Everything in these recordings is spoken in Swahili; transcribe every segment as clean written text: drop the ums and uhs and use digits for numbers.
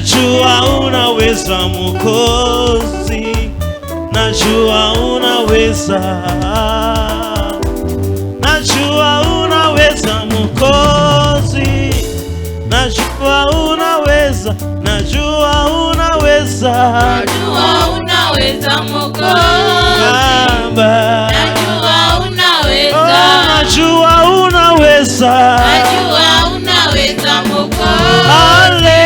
najua unaweza Mwokozi, najua unaweza, najua unaweza Mwokozi, najua unaweza, najua unaweza, najua unaweza Mwokozi, Baba, najua unaweza, oh, najua unaweza, najua unaweza Mwokozi, ale,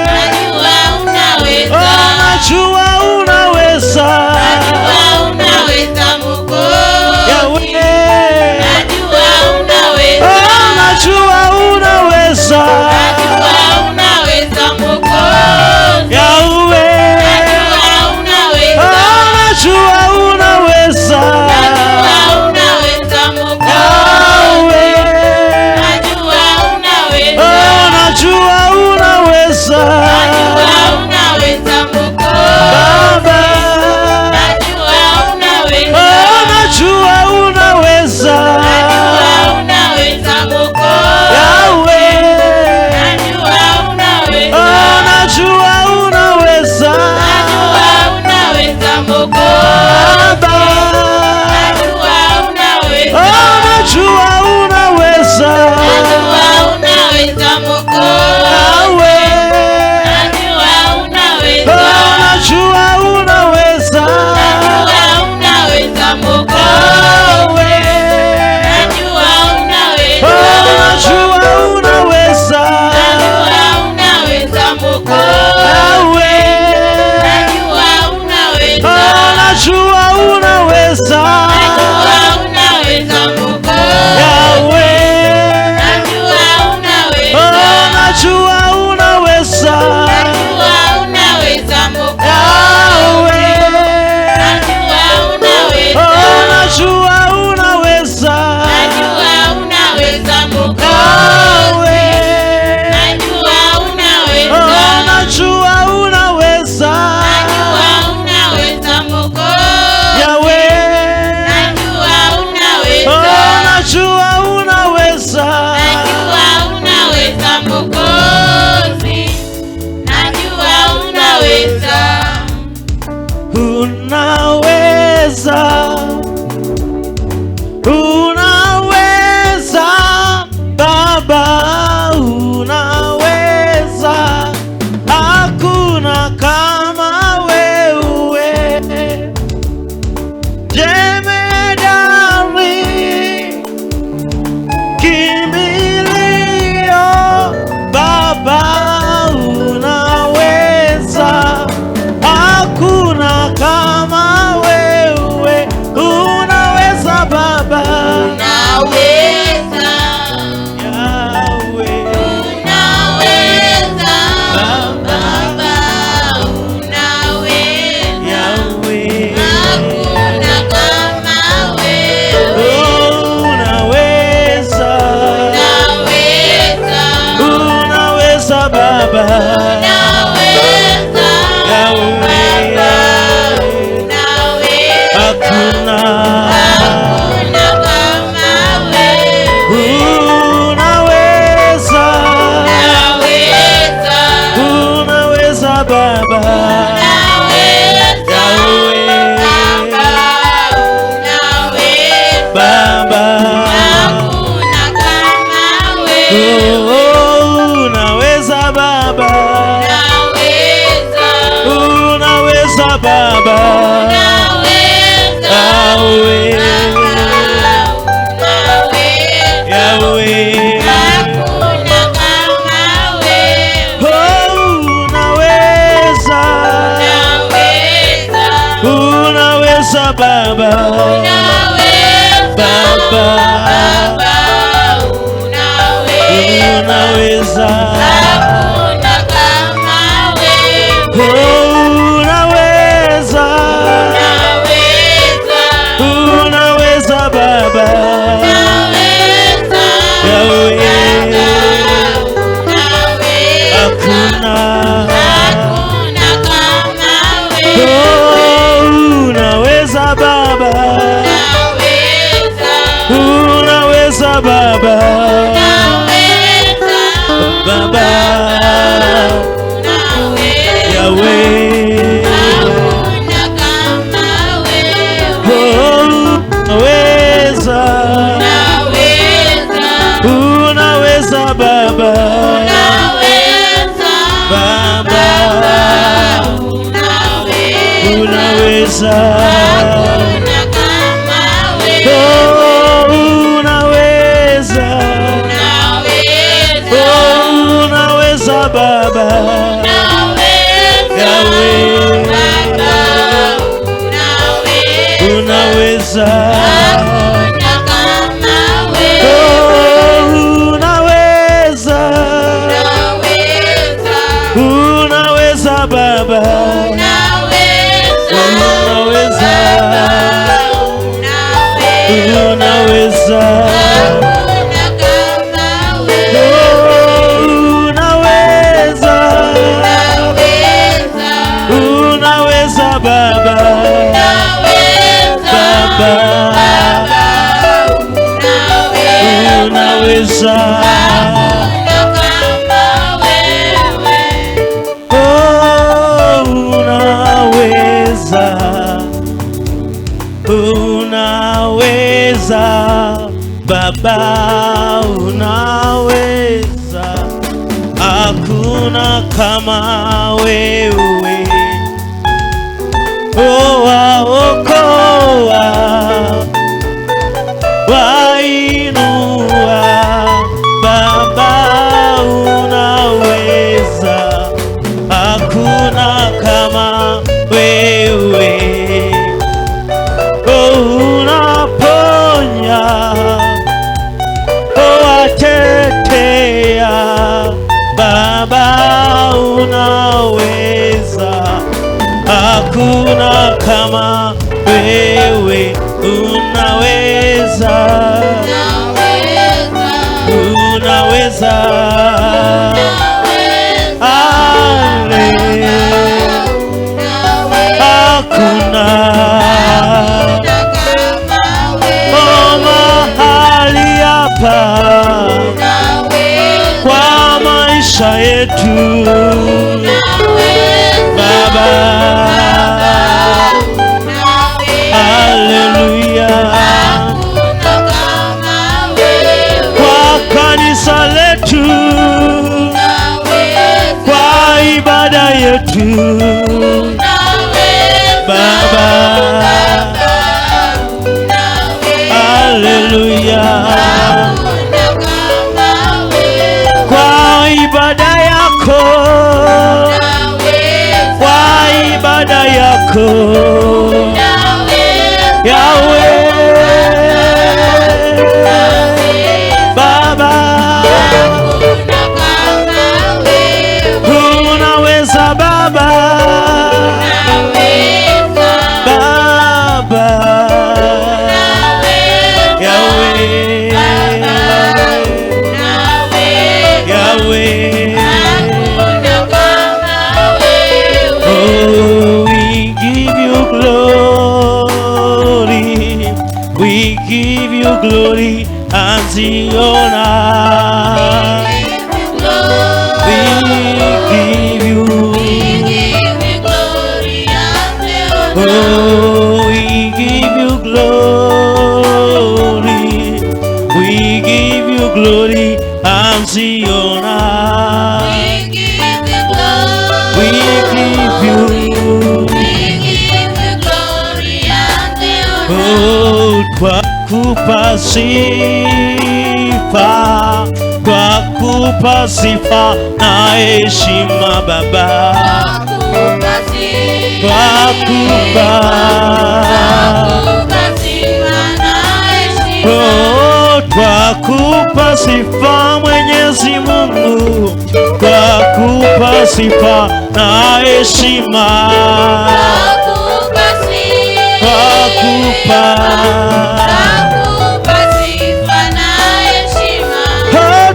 najua unaweza, oh, najua unaweza, najua unaweza Mwokozi, Yahweh, najua unaweza, oh, najua unaweza, najua unaweza Mwokozi, Yahweh, najua unaweza, oh, najua unaweza, najua unaweza Mwokozi, Yahweh, najua unaweza, oh, najua unaweza, najua unaweza Mwokozi, Baba, najua unaweza, oh, najua unaweza, najua unaweza Mwokozi, Yahweh, najua unaweza, oh, najua unaweza, najua unaweza Mwokozi, Baba, najua unaweza, oh, najua unaweza, najua unaweza Mwokozi, Yahweh, najua unaweza, oh, najua unaweza, najua unaweza Mwokozi, Yahweh, najua unaweza, oh, najua unaweza, najua unaweza Mwokozi, Yahweh, najua unaweza, oh, najua unaweza, najua unaweza Mwokozi, Yahweh, najua unaweza, oh, najua unaweza, najua unaweza Mwokozi, Yahweh, najua unaweza, oh, najua unaweza, najua unaweza Mwokozi, Yahweh, najua unaweza, oh, najua unaweza, najua unaweza Mwokozi, Yahweh, najua unaweza, oh, najua unaweza, najua unaweza Mwokozi, najua unaweza, unaweza, unaweza, Baba, unaweza, hakuna kama wewe, jemedari, kimbilio, Baba, unaweza, hakuna kama wewe, unaweza Baba, unaweza, Yahweh, unaweza, Baba, Baba, unaweza, Yahweh, hakuna kama wewe, unaweza, unaweza, unaweza Baba, unaweza, Yahweh, Baba, unaweza, hakuna, hakuna kama wewe, unaweza, unaweza, unaweza Baba, unaweza, Baba, hakuna kama wewe, oh, unaweza Baba, unaweza, unaweza Baba, unaweza, Yahweh, Yahweh, hakuna kama wewe, oh, unaweza, unaweza Baba, Baba, unaweza, hakuna kama wewe, oh, unaweza, unaweza Baba, Yahweh, hakuna, oh, unaweza Baba, unaweza Baba, Baba, unaweza, hakuna kama wewe, unaweza, unaweza, unaweza Baba, unaweza, Baba, unaweza, hakuna kama wewe, unaweza, unaweza, unaweza Baba, unaweza, unaweza, hakuna kama wewe, unaweza, unaweza, unaweza Baba, Baba, unaweza, oh, unaweza, unaweza Baba, unaweza, hakuna kama wewe, oh, waokoa, wainua Baba, unaweza, hakuna kama wewe, oh, unaponya, oh, watetea Baba, unaweza, hakuna kama wewe, unaweza, unaweza, ale, hakuna, oh, mahali hapa kwa maisha yetu Baba, haleluya, kwa kanisa letu, kwa ibada yetu Baba, haleluya, kwa ibada yako, kwa ibada yako Yahweh, Baba, unaweza Baba, Baba, Yahweh, Yahweh, oh, we give you glory, we give you glory and the honor. We give you, oh, we give you glory, we give you glory and the honor. We give you, oh, twakupa sifa, twakupa sifa na heshima Baba, twakupa, oh, twakupa sifa Mwenyezi Mungu, twakupa sifa na heshima, twakupa,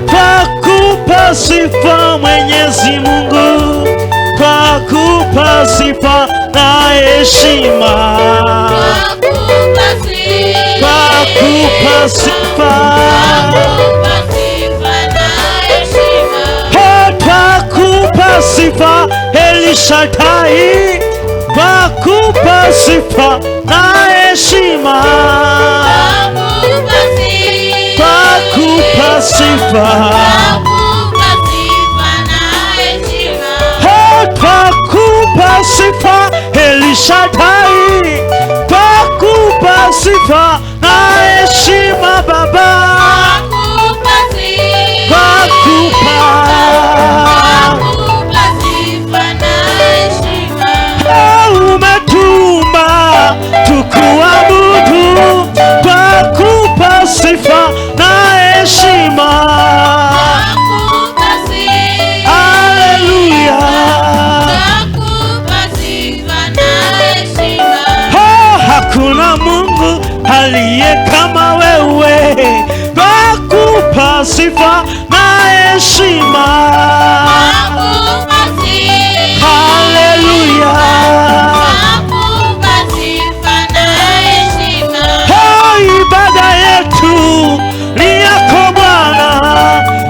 twakupa sifa Mwenyezi Mungu, twakupa sifa na heshima, twakupa sifa, twakupa sifa Elishadai, twakupa sifa na heshima, twakupa sifa, twakupa sifa Elishadai, twakupa sifa na heshima. Haleluya. Ibada yetu ni yako Bwana,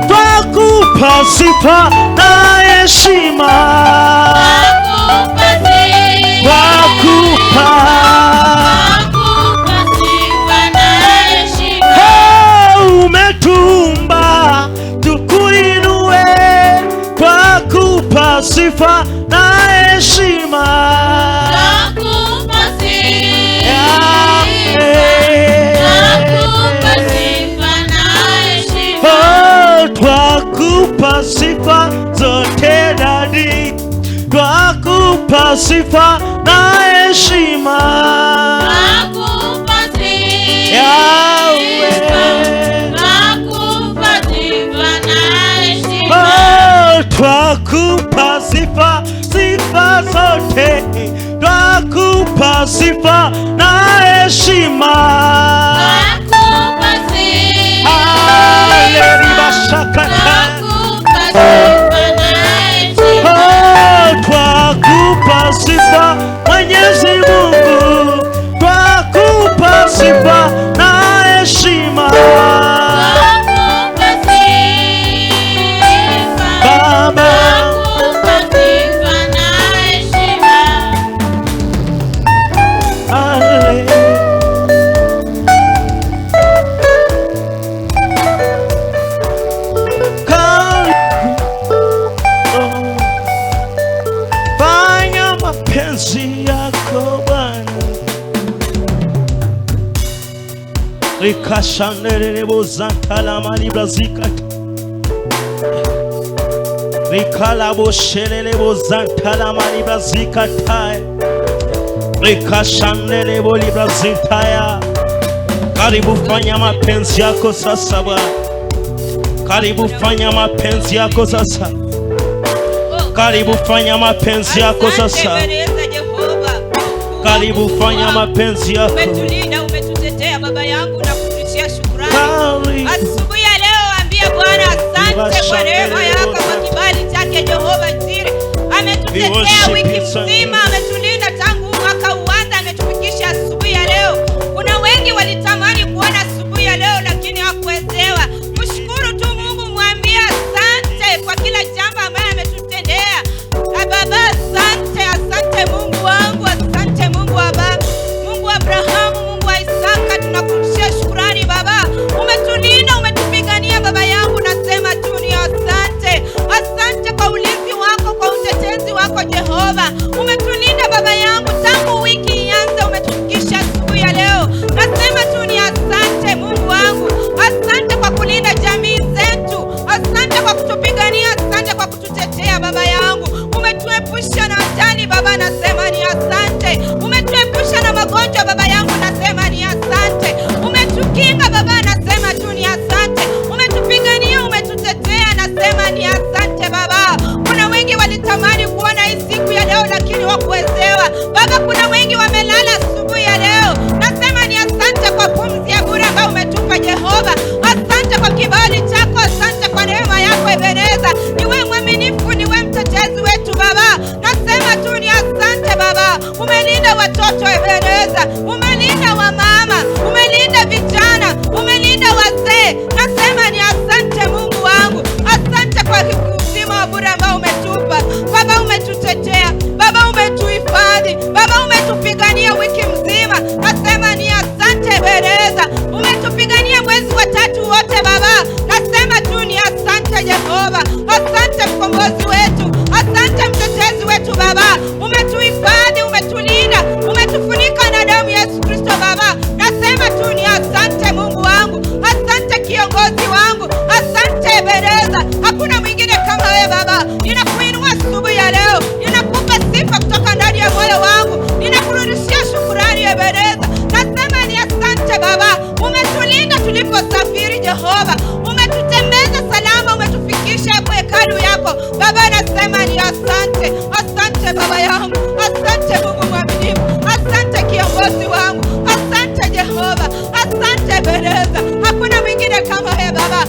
twakupa sifa na heshima. Umetumba tukuinue, twakupa sifa na heshima. Twakupa sifa zote dadi, twakupa sifa na heshima. Twakupa sifa, sifa zote, twakupa sifa na heshima. Twakupa sifa Mwenyezi Mungu, twakupa sifa na heshima. Baba, fanya mapenzi yako Bwana. Rikashanderebo zantala malibra zikata, rikalabo shelelebo zantala malibra zikata, rikashanderebo libra zintaya. Karibu fanya mapenzi yako sasa Bwana, karibu fanya mapenzi yako sasa, karibu fanya mapenzi yako sasa, karibu fanya mapenzi yako. Umetulinda, umetutetea Baba yangu na kurudishia shukrani. Asubuhi ya leo ambia Bwana asante kwa neema yako, kwa kibali chake Jehova Jireh. Ametutetea wiki mzima, ametulinda tangu mwaka uanza, ametufikisha asubuhi ya leo. Kuna wengi walitamani kuona asubuhi ya leo lakini hakuwezewa. Mshukuru tu Mungu, mwambie asante kwa kila jambo ambalo ametutendea. Baba asante, asante Mungu wangu, asante Mungu wa baba, Mungu wa Abrahamu, Mungu wa Isaka, tunakurudishia shukrani Baba. Umetulinda, umetupigania Baba yangu, nasema tu ni asante. Asante kwa ulinzi wako, kwa utetezi wako Jehova. Umetulinda Baba yangu tangu wiki ianze, umetufikisha asubuhi ya leo. Nasema tu ni asante Mungu wangu. Asante kwa kulinda jamii zetu. Asante kwa kutupigania, asante kwa kututetea Baba yangu. Umetuepusha na hatari Baba, nasema ni asante. Umetuepusha na magonjwa Baba yangu, nasema ni asante. Umetukinga Baba, nasema tu ni asante. Umetupigania, umetutetea, nasema ni asante Baba. Kuna wengi walitamani kuona hii siku ya leo lakini hawakuwezewa Baba. Kuna wengi wamelala asubuhi ya leo, nasema ni asante kwa pumzi ya bure ambayo umetupa Jehova. Asante kwa kibali chako, asante kwa neema yako Ebeneza. Niwe mwaminifu, niwe mtetezi wetu Baba, nasema tu ni asante Baba. Umelinda watoto Ebeneza, umelinda wamama, umelinda vijana, umelinda wazee, nasema ni asante Mungu wangu. Asante kwa uzima wa bure ambao umetupa Baba. Umetutetea Baba, umetuhifadhi Baba, umetupigania wiki mzima, nasema ni asante Ebeneza. Umetupigania mwezi wa tatu wote Baba, nasema tu ni asante Jehova. Asante mkombozi wetu, asante mtetezi wetu Baba. Umetuhifadhi, umetulinda, umetufunika na damu ya Yesu Kristo Baba, nasema tu ni asante Mungu wangu. Asante kiongozi wangu, asante Ebeneza. Hakuna mwingine kama wewe Baba. Ninakuinua asubuhi ya leo, ninakupa sifa kutoka ndani ya moyo wangu, ninakurudishia shukrani Ebeneza. Nasema ni asante Baba. Umetulinda tuliposafiri Jehova, umetutembeza salama, umetufikisha hapo hekalu yako Baba, nasema ni asante. Asante Baba yangu, asante Mungu mwaminifu, asante kiongozi wangu, asante Jehova, asante Ebeneza. Hakuna mwingine kama wewe Baba.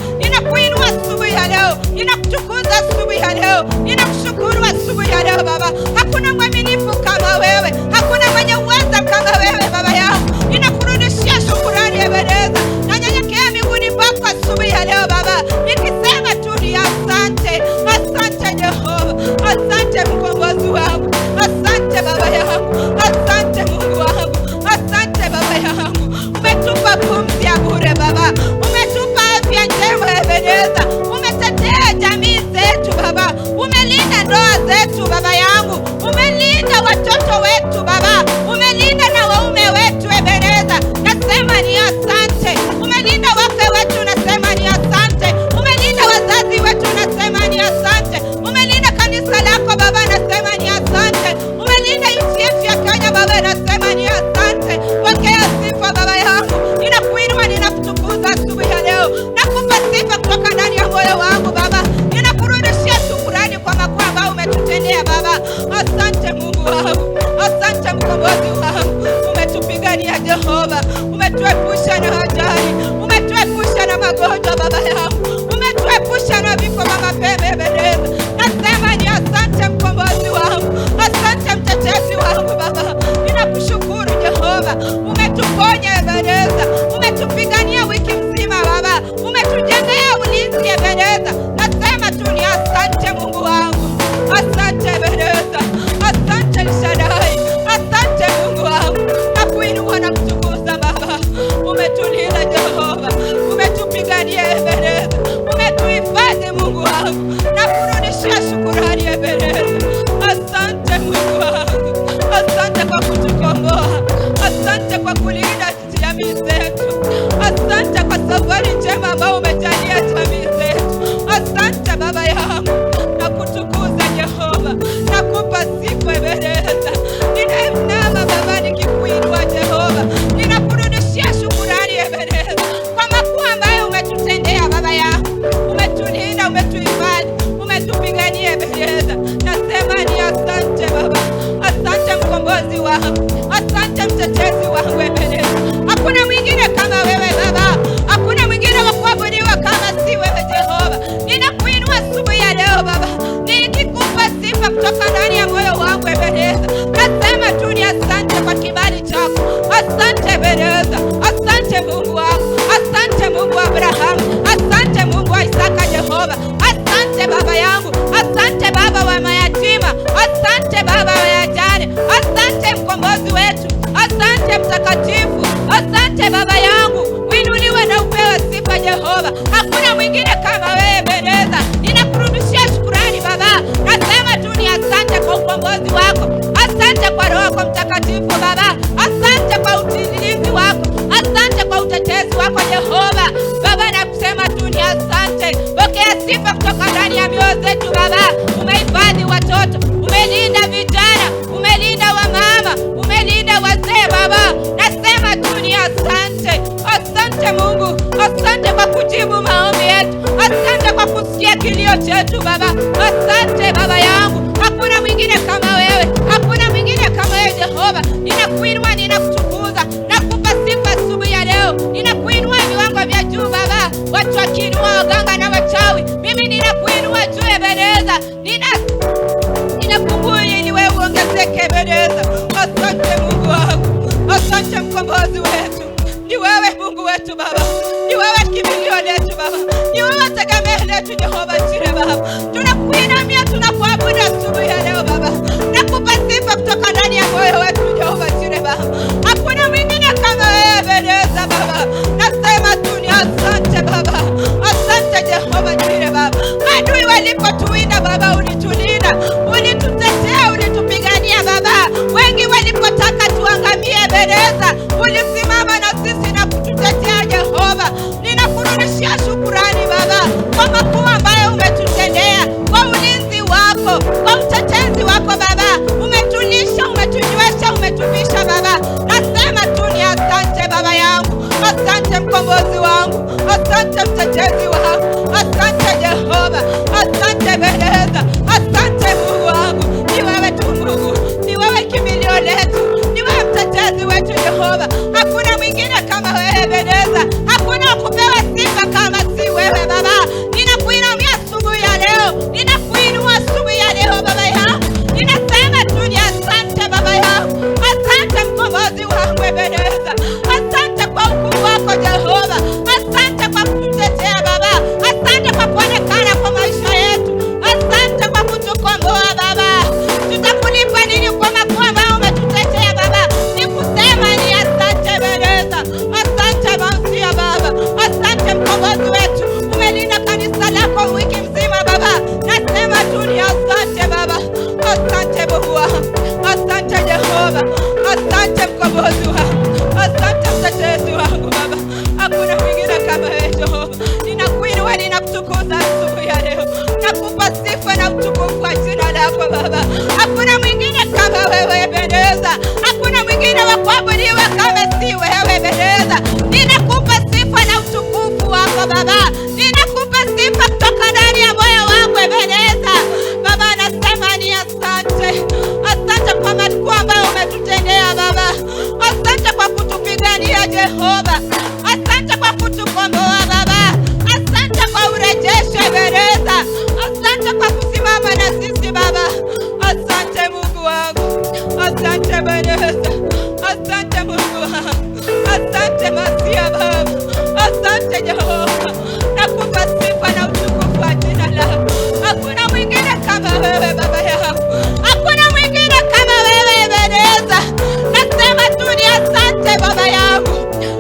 Baba. Hakuna mwaminifu kama wewe, hakuna mwenye uweza kama wewe Baba yangu. Ninakurudishia shukrani Ebeneza, nanyenyekea miguuni pako asubuhi ya leo Baba, nikisema tu ni asante. Asante Jehova, asante mkombozi wangu, asante Baba yangu, asante Mungu wangu, asante Baba yangu. Umetupa pumzi ya bure Baba, umetupa afya njema Ebeneza, umetetea jamii zetu Baba, umelinda ndoa zetu Baba yangu, umelinda watoto wetu Baba, umelinda na waume wetu Ebeneza, nasema ni asante. Umelinda wake wetu, nasema ni asante. Umelinda wazazi wetu, nasema ni asante. Umelinda kanisa lako Baba, nasema ni asante. Umelinda nchi yetu ya Kenya Baba, nasema ni asante. Pokea sifa Baba yangu, ninakuinua, ninakutukuza asubuhi ya leo, nakupa sifa kutoka ndani ya moyo wangu Baba, ninakurudishia shukrani kwa makuu ambayo umetutendea Baba. Asante Mungu wangu, asante mkombozi wangu, umetupigania Jehova, umetuepusha na ajali, umetuepusha na magonjwa Baba yangu, umetuepusha na vifo vya mapema Ebeneza. Nasema ni asante mkombozi wangu, asante mtetezi wangu Baba, ninakushukuru Jehova, umetuponya Ebeneza, umetupigania wiki mzima Baba, umetujengea ulinzi Ebeneza. Nasema tu ni asante Mungu wangu, asante Ebeneza, asante Shaddai, asante Mungu wangu, nakuinua na kutukuza Baba. Umetulinda Jehova, umetupigania Ebeneza, umetuhifadhi Mungu wangu, nakurudishia shukrani Ebeneza. Asante Mungu wangu, asante kwa kutukomboa, asante kwa kulinda jamii zetu, asante kwa safari njema ambayo umejalia jamii zetu. Asante Baba yangu, nakutukuza Jehova, nakupa sifa Ebeneza. Ninainama Baba nikikuinua Jehova, ninakurudishia shukrani Ebeneza kwa makuu ambayo umetutendea Baba yangu, umetulinda, umetuhifadhi, umetupigania Ebeneza. Nasema ni asante Baba, asante mkombozi wangu, asante mtetezi wangu Ebeneza. Hakuna mwingine kama wewe Baba, hakuna mwingine wa kuabudiwa kama si wewe Jehova. Ninakuinua asubuhi ya leo Baba, nikikupa sifa kutoka ndani ya moyo wangu Ebeneza. Nasema tu ni asante kwa kibali chako, asante Ebeneza, asante Mungu wangu, asante Mungu wa Abrahamu, asante Mungu wa Isaka Jehova, asante Baba yangu, asante Baba wa mayatima, asante Baba wa wajane, asante mkombozi wetu, asante mtakatifu, asante Baba yangu, uinuliwe na upewe sifa Jehova. Hakuna mwingine kama wewe Ebeneza, ninakurudishia shukrani Baba. Nasema tu ni asante kwa ukombozi wako, asante kwa Roho yako Mtakatifu Baba, asante kwa ulinzi wako, asante kwa utetezi wako Jehova Baba. Nakusema tu ni asante. Pokea sifa kutoka ndani ya mioyo zetu Baba. Umehifadhi watoto, umelinda vijana, umelinda wamama, umelinda wazee Baba. Nasema tu ni asante. Asante Mungu, asante kwa kujibu maombi yetu, asante kwa kusikia kilio chetu Baba. Asante Baba yangu, hakuna mwingine kama wewe, hakuna mwingine kama wewe Jehova. Ninakuinua, ninakutukuza, nakupa sifa asubuhi ya leo. Ninakuinua viwango vya juu Baba, watu wakiinua waganga na wachawi, mimi ninakuinua juu Ebeneza. Ninakuburi ili wewe uongezeke Ebeneza. Asante Mungu wangu, asante mkombozi wetu. Ni wewe Mungu wetu Baba, ni wewe kimbilio letu Baba, ni wewe tegemeo letu Jehova Jireh Baba. Tunakuinamia, tunakuabudu asubuhi ya leo Baba, nakupa sifa kutoka ndani ya moyo wetu Jehova Jireh Baba. Hakuna mwingine kama wewe Ebeneza Baba. Nasema tu ni asante Baba, asante Jehova Jireh Baba. Adui walipotuwinda Baba, ulitulinda, ulitutetea, ulitupigania Baba. Wengi walipotaka tuangamie Ebeneza, ulisimama na sisi na kututetea Jehova. Ninakurudishia shukrani Baba kwa makuu ambayo umetutendea, kwa ulinzi wako, kwa utetezi wako Baba. Umetulisha, umetunywesha, umetuvisha Baba. Nasema tu ni asante Baba yangu, asante mkombozi wangu, asante mtetezi wangu, asante Jehova, asante Ebeneza, asante Mungu Ebeneza. Asante Mungu wangu, asante Masia Baba, asante Jehova. Nakupa sifa na utukufu wa jina lako. Hakuna mwingine kama wewe Baba yangu, hakuna mwingine kama wewe Ebeneza. Nasema tu ni asante Baba yangu,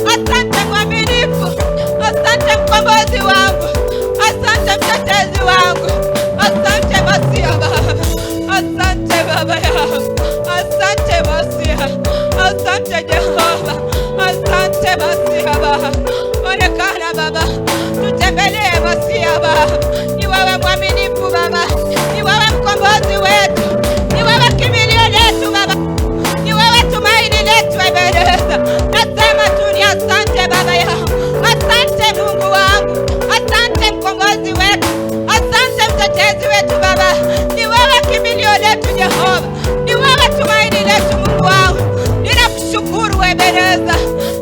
asante mwaminifu, asante mkombozi wangu, asante mtetezi wangu, asante Masia Baba, asante Baba yangu, asante Masia, asante Jehova, asante Masia Baba. Onekana Baba, tutembelee Masia Baba. Ni wewe mwaminifu Baba, ni wewe mkombozi wetu, ni wewe kimbilio letu Baba, ni wewe tumaini letu Ebeneza. Nasema tu ni asante Baba yangu, asante Mungu wangu, asante mkombozi wetu, asante mtetezi wetu Baba. Ni wewe kimbilio letu Jehova, ni wewe tumaini letu Mungu wangu. Ninakushukuru Ebeneza,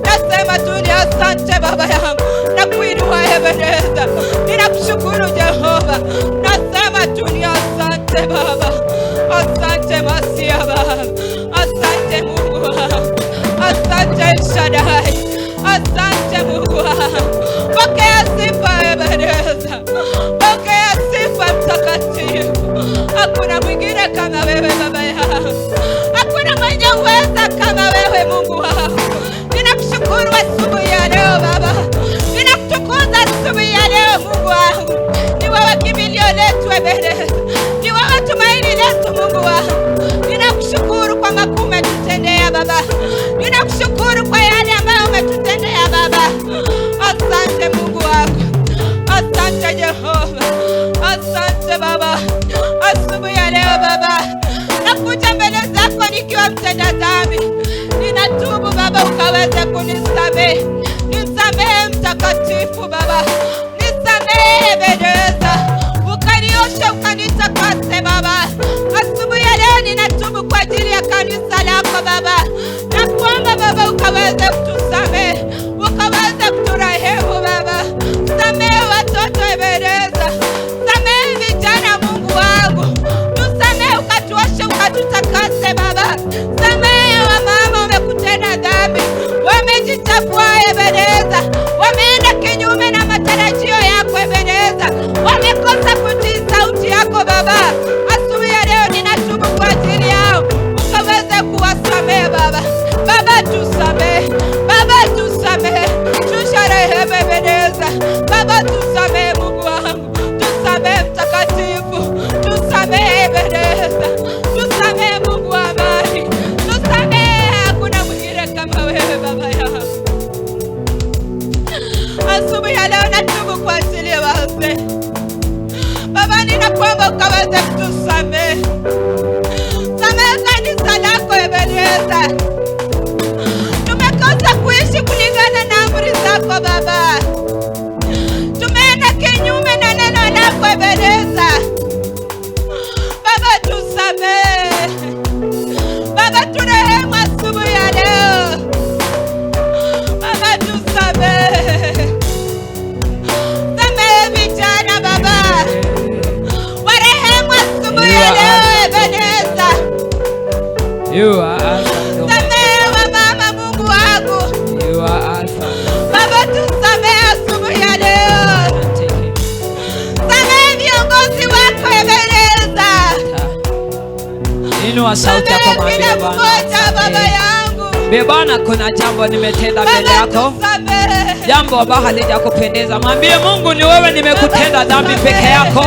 nasema tu ni asante Baba yangu, nakuinua Ebeneza. Ninakushukuru Jehova, nasema tu ni asante Baba, asante Masia Baba, asante Mungu wangu, asante El Shaddai, asante Mungu wangu. Pokea sifa Ebeneza, pokea sifa mtakatifu. Hakuna mwingine kama wewe Baba yangu, hakuna mwenye uweza kama wewe Mungu wangu. Ninakushukuru asubuhi ya leo Baba, ninakutukuza asubuhi ya leo Mungu wangu. Ni wewe kimbilio letu Ebeneza, ni wewe tumaini letu Mungu wangu. Ninakushukuru kwa makuu umetutendea Baba, ninakushukuru kwa yale ambayo umetutendea Baba. Asante Mungu wangu, asante Jehova, asante Baba. Asubuhi ya leo Baba, nakuja mbele zako nikiwa mtenda dhambi. Ninatubu Baba, ukaweze kunisamehe. Nisamehe mtakatifu Baba, nisamehe Ebeneza, ukanioshe ukanitakase Baba. Asubuhi ya leo ninatubu kwa ajili ya kanisa lako Baba. Nakuomba Baba, ukaweze kutusamehe, ukaweze kuturehemu Baba. Samehe watoto Ebeneza, samehe vijana Mungu wangu, tusamehe ukatuoshe ukatutakase Baba. Samehe wamama wamekutenda dhambi, wamejichafua Ebeneza, wameenda kinyume na matarajio yako Ebeneza, wamekosa kutii sauti yako Baba. Asubuhi ya leo ninatubu kwa ajili yao, ukaweze kuwasamehe Baba. Baba tusamehe, Baba tusamehe, tusharehemu Ebeneza. Baba tusamehe Mungu wangu, tusamehe mtakatifu, tusamehe Ebeneza, tusamehe Mungu wa amani, tusamehe. Hakuna mwingine kama wewe Baba yangu. Asubuhi ya leo natubu kwa ajili ya wazee Baba, ninakuomba ukaweze kutusamehe. Samehe kanisa lako Ebeneza, tumekosa kuishi kulingana na amri zako Baba, tumeenda kinyume na neno lako Ebeneza. Baba tusamehe, Baba turehemu asubuhi ya leo. Baba tusamehe, samehe vijana Baba, warehemu asubuhi ya leo Ebeneza. Samehe wamama Mungu wangu, Baba tusamehe asubuhi ya leo. Samehe viongozi wako Ebeneza. Inua sauti yako mwambie Baba yangu, Bwana, kuna jambo nimetenda mbele yako, jambo ambalo halijakupendeza. Mwambie Mungu, ni wewe nimekutenda dhambi peke yako,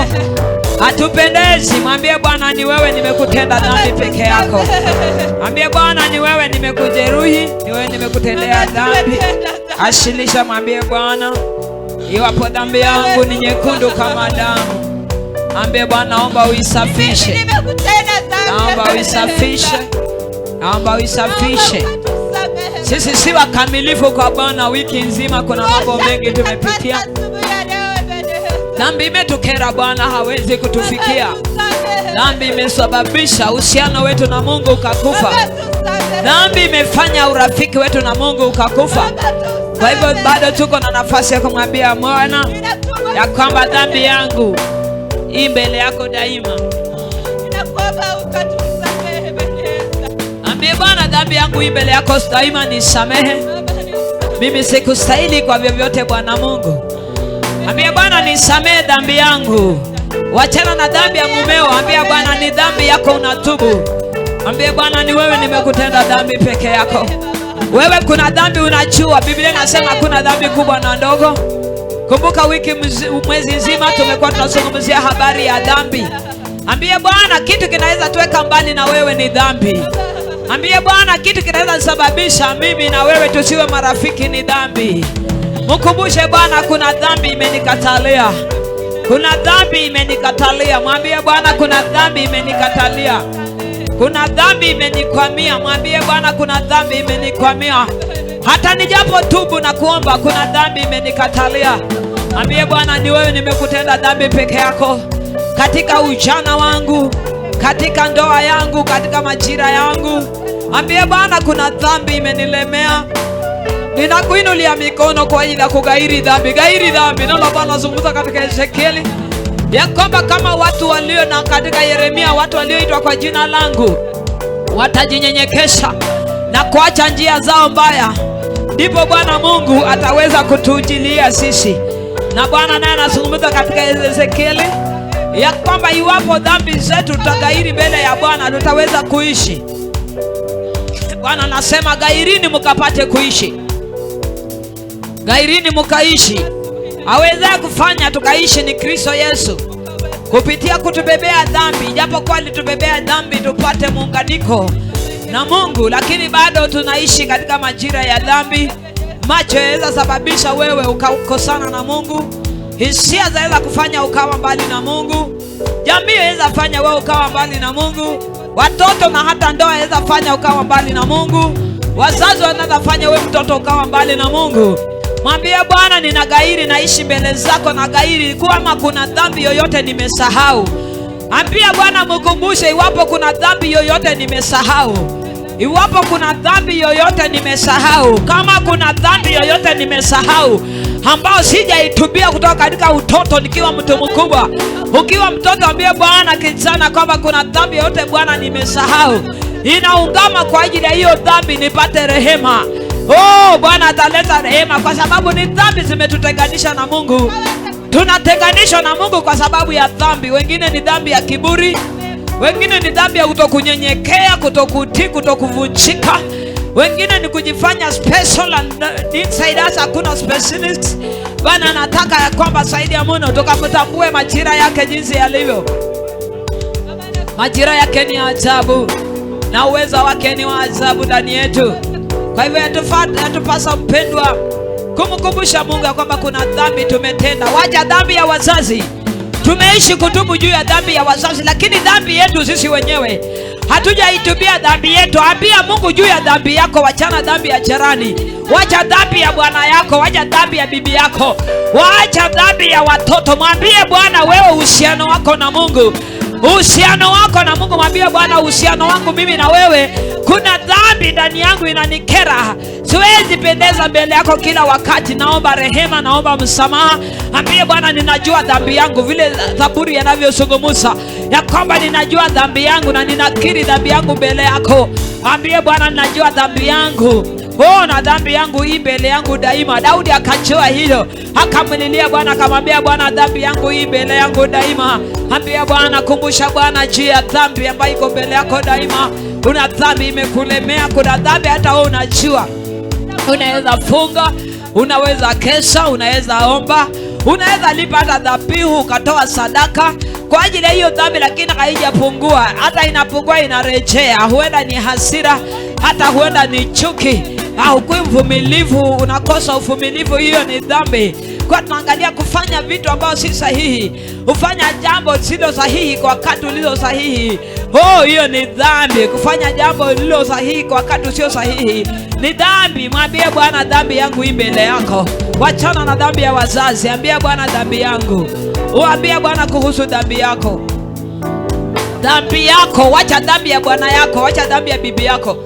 hatupendezi. Mwambie Bwana, ni wewe nimekutenda dhambi peke yako. Mwambie Bwana, ni wewe nimekujeruhi, ni wewe nimekutendea dhambi. Ashilisha, mwambie Bwana, iwapo dhambi yangu ni nyekundu kama damu, mwambie Bwana, naomba uisafishe, naomba uisafishe, naomba uisafishe. Sisi si wakamilifu kwa Bwana. Wiki nzima kuna mambo mengi tumepitia, dhambi imetukera Bwana, hawezi kutufikia. Dhambi imesababisha uhusiano wetu na Mungu ukakufa. Dhambi imefanya urafiki wetu na Mungu ukakufa. Kwa hivyo bado tuko na nafasi ya kumwambia Bwana ya kwamba dhambi yangu hii mbele yako daima. Ambie Bwana, dhambi yangu hii mbele yako daima, nisamehe. Mimi sikustahili kwa vyovyote Bwana Mungu. Ambia Bwana nisamehe dhambi yangu. Wachana na dhambi ya mumeo. Ambia Bwana ni dhambi yako unatubu. Ambia Bwana ni wewe nimekutenda dhambi peke yako. Wewe kuna dhambi unajua. Biblia inasema kuna dhambi kubwa na ndogo. Kumbuka mwezi nzima tumekuwa tunazungumzia habari ya dhambi. Ambia Bwana kitu kinaweza tuweka mbali na wewe ni dhambi. Ambia Bwana kitu kinaweza sababisha mimi na wewe tusiwe marafiki ni dhambi. Mkumbushe Bwana kuna dhambi imenikatalia. Kuna dhambi imenikatalia. Mwambie Bwana kuna dhambi imenikatalia. Kuna dhambi imenikwamia. Mwambie Bwana kuna dhambi imenikwamia. Hata nijapo tubu na kuomba kuna dhambi imenikatalia. Mwambie Bwana ni wewe nimekutenda dhambi peke yako. Katika ujana wangu, katika ndoa yangu, katika majira yangu. Mwambie Bwana kuna dhambi imenilemea. Ninakuinulia mikono kwa ajili ya kugairi dhambi. Gairi dhambi. Neno la Bwana zungumza katika Ezekieli ya kwamba kama watu walio na katika Yeremia watu walioitwa kwa jina langu watajinyenyekesha na kuacha njia zao mbaya, ndipo Bwana Mungu ataweza kutujilia sisi. Na Bwana naye anazungumza katika Ezekieli ya kwamba iwapo dhambi zetu tutagairi mbele ya Bwana tutaweza kuishi. Bwana anasema gairini mkapate kuishi. Gairini mkaishi. Aweza kufanya tukaishi ni Kristo Yesu. Kupitia kutubebea dhambi, japo kwa alitubebea dhambi tupate muunganiko na Mungu, lakini bado tunaishi katika majira ya dhambi. Macho yaweza sababisha wewe ukakosana na Mungu. Hisia zaweza kufanya ukawa mbali na Mungu. Jamii yaweza fanya wewe ukawa mbali na Mungu. Watoto na hata ndoa yaweza fanya ukawa mbali na Mungu. Wazazi wanaweza fanya wewe mtoto ukawa mbali na Mungu. Mwambie Bwana ninagairi, naishi mbele zako na gairi kama kuna dhambi yoyote nimesahau. Ambia Bwana mkumbushe iwapo kuna dhambi yoyote nimesahau. Iwapo kuna dhambi yoyote nimesahau. Kama kuna dhambi yoyote nimesahau ambao sijaitubia kutoka katika utoto nikiwa mtu mkubwa. Ukiwa mtoto ambie Bwana kijana kwamba kuna dhambi yoyote Bwana nimesahau. Inaungama kwa ajili ya hiyo dhambi nipate rehema. Oh, Bwana ataleta rehema kwa sababu ni dhambi zimetutenganisha na Mungu. Tunatenganishwa na Mungu kwa sababu ya dhambi. Wengine ni dhambi ya kiburi. Wengine ni dhambi ya kutokunyenyekea, kutokutii, kutokuvunjika. Wengine ni kujifanya special and inside us hakuna specialist. Bwana anataka ya kwamba saidi ya mno tukamtambue majira yake jinsi yalivyo. Majira yake ni ajabu na uwezo wake ni wa ajabu ndani yetu. Kwa hivyo yatupasa mpendwa kumkumbusha Mungu ya kwamba kuna dhambi tumetenda. Wacha dhambi ya wazazi. Tumeishi kutubu juu ya dhambi ya wazazi, lakini dhambi yetu sisi wenyewe hatujaitubia dhambi yetu. Ambia Mungu juu ya dhambi yako. Wachana dhambi ya jirani. Wacha dhambi ya bwana yako. Wacha dhambi ya bibi yako. Wacha dhambi ya watoto. Mwambie Bwana wewe uhusiano wako na Mungu. Uhusiano wako na Mungu. Mwambie Bwana uhusiano wangu mimi na wewe, kuna dhambi ndani yangu inanikera. Siwezi pendeza mbele yako kila wakati. Naomba rehema, naomba msamaha. Ambie Bwana ninajua dhambi yangu, vile Zaburi yanavyozungumza ya kwamba ninajua dhambi yangu na ninakiri dhambi yangu mbele yako. Ambie Bwana ninajua dhambi yangu. Oh, na dhambi yangu hii mbele yangu daima. Daudi akajua hilo. Akamlilia Bwana akamwambia Bwana dhambi yangu hii mbele yangu daima. Ambia Bwana kumbusha Bwana juu ya dhambi ambayo iko mbele yako daima. Kuna dhambi imekulemea, kuna dhambi hata wewe unajua. Unaweza funga, unaweza kesha, unaweza omba, unaweza lipa hata dhabihu ukatoa sadaka kwa ajili ya hiyo dhambi, lakini haijapungua. Hata inapungua inarejea. Huenda ni hasira, hata huenda ni chuki, au mvumilivu, unakosa uvumilivu. Hiyo ni dhambi. Kwa tunaangalia kufanya vitu ambavyo si sahihi, ufanya jambo silo sahihi kwa wakati ulio sahihi. Oh, hiyo ni dhambi. Kufanya jambo lilo sahihi kwa wakati usio sahihi ni dhambi. Mwambie Bwana dhambi yangu hii mbele yako. Wachana na dhambi ya wazazi. Ambia Bwana dhambi yangu. Uambie Bwana kuhusu dhambi yako. Dhambi yako, wacha dhambi ya bwana yako, wacha dhambi ya bibi yako,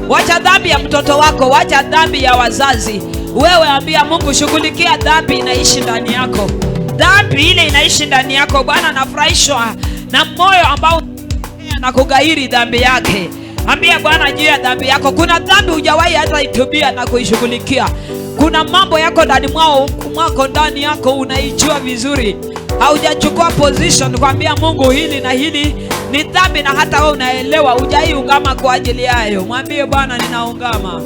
wacha dhambi ya mtoto wako, wacha dhambi ya wazazi. Wewe ambia Mungu shughulikia dhambi inaishi ndani yako. Dhambi ile inaishi ndani yako. Bwana anafurahishwa na moyo ambao na kugairi dhambi yake. Ambia Bwana juu ya dhambi yako. Kuna dhambi hujawahi hata itubia na kuishughulikia. Kuna mambo yako ndani mwako ndani yako unaijua vizuri, haujachukua position kwambia Mungu hili na hili ni dhambi, na hata wewe unaelewa hujaiungama kwa ajili yayo. Mwambie Bwana ninaungama.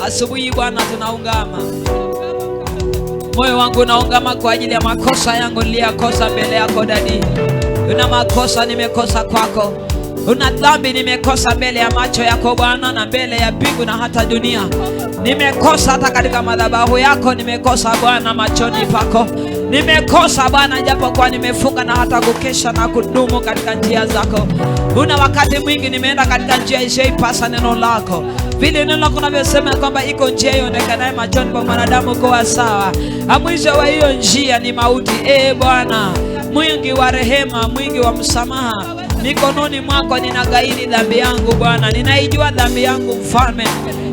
Asubuhi Bwana tunaungama. Moyo wangu unaungama kwa ajili ya makosa yangu niliyokosa mbele yako Dadi. Una makosa nimekosa kwako. Una dhambi nimekosa mbele ya macho yako Bwana, na mbele ya mbingu na hata dunia. Nimekosa hata katika madhabahu yako, nimekosa Bwana machoni pako. Nimekosa Bwana japo kwa nimefunga na hata kukesha na kudumu katika njia zako. Una wakati mwingi nimeenda katika njia isiyoipasa neno lako. Vile neno lako linavyosema kwamba iko njia ionekanayo machoni pa mwanadamu kuwa sawa, mwisho wa hiyo njia ni mauti. Bwana mwingi wa rehema, mwingi wa msamaha, mikononi mwako ninagairi dhambi yangu Bwana. Ninaijua dhambi yangu Mfalme,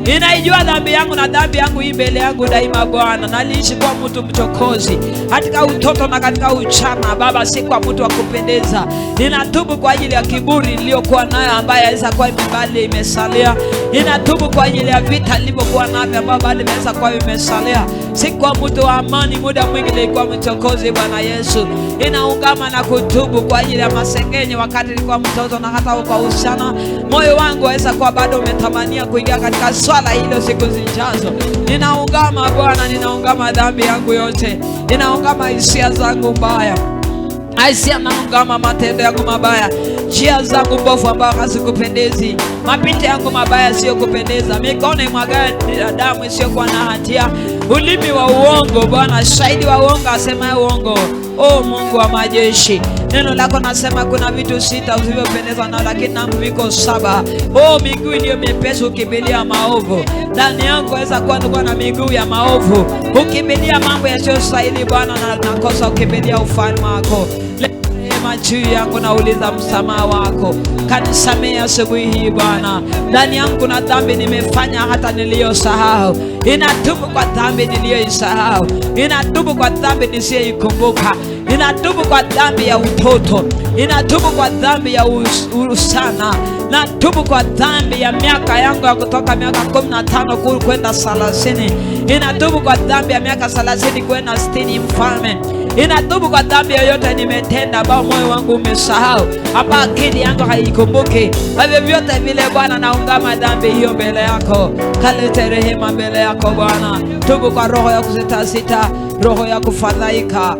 ninaijua dhambi yangu, na dhambi yangu hii mbele yangu daima Bwana. Naliishi kwa mtu mchokozi katika utoto na katika uchana Baba, si kwa mtu wa kupendeza. Ninatubu kwa ajili ya kiburi niliyokuwa nayo ambaye inaweza kuwa imebali imesalia. Ninatubu kwa ajili ya vita nilivyokuwa navyo ambayo bado inaweza kuwa imesalia. Si kwa mtu wa amani, muda mwingi nilikuwa mchokozi Bwana Yesu. Ninaungama na kutubu kwa ajili ya masengenyo wakati nilikuwa mtoto na hata kwa usichana. Moyo wangu waweza kuwa bado umetamania kuingia katika swala hilo siku zijazo. Ninaungama Bwana, ninaungama dhambi yangu yote. Ninaungama hisia zangu mbaya. Aisia naungama matendo yangu mabaya, njia zangu mbovu ambazo hazikupendezi, mapito yangu mabaya sio kupendeza, mikono imwagayo damu isiyokuwa na hatia, ulimi wa uongo Bwana, shahidi wa uongo asema uongo. Mungu wa majeshi, neno lako nasema kuna vitu 6 usivyopendezwa nao, lakini na viko 7. Miguu iliyo mepesi ukimbilia maovu. Ndani yangu waweza kuwa na miguu ya maovu, ukimbilia mambo yasiyostahili Bwana, na nakosa ukimbilia ufalme wako. Rehema juu yangu, nauliza msamaha wako. Kanisamehe asubuhi hii Bwana. Ndani yangu na dhambi nimefanya hata niliyosahau. Inatubu kwa dhambi niliyoisahau. Inatubu kwa dhambi nisiyoikumbuka. Inatubu kwa dhambi ya utoto. Inatubu kwa dhambi ya usana. Natubu kwa dhambi ya miaka yangu ya kutoka miaka 15 kwenda 30. Inatubu kwa dhambi ya miaka 30 kwenda 60 Mfalme. Inatubu kwa dhambi yoyote nimetenda ambao moyo wangu umesahau, hapa akili yangu haikumbuki. Hivyo vyote vile Bwana, naungama dhambi hiyo mbele yako. Kalete rehema mbele yako Bwana. Tubu kwa roho ya kusitasita, roho ya kufadhaika.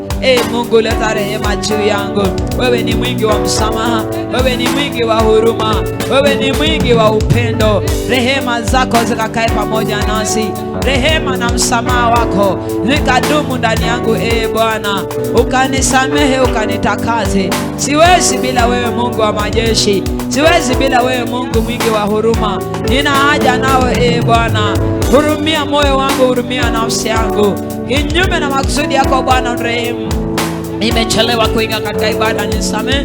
Mungu, leta rehema juu yangu. Wewe ni mwingi wa msamaha, wewe ni mwingi wa huruma, wewe ni mwingi wa upendo. Rehema zako zikakae pamoja nasi. Rehema na msamaha wako zikadumu ndani yangu Bwana. Ukanisamehe, ukanitakase. Siwezi bila wewe Mungu wa majeshi. Siwezi bila wewe Mungu mwingi wa huruma. Nina haja nawe Bwana. Hurumia moyo wangu, hurumia nafsi yangu. Kinyume na makusudi yako Bwana, rehemu. Nimechelewa kuingia katika ibada, nisamehe.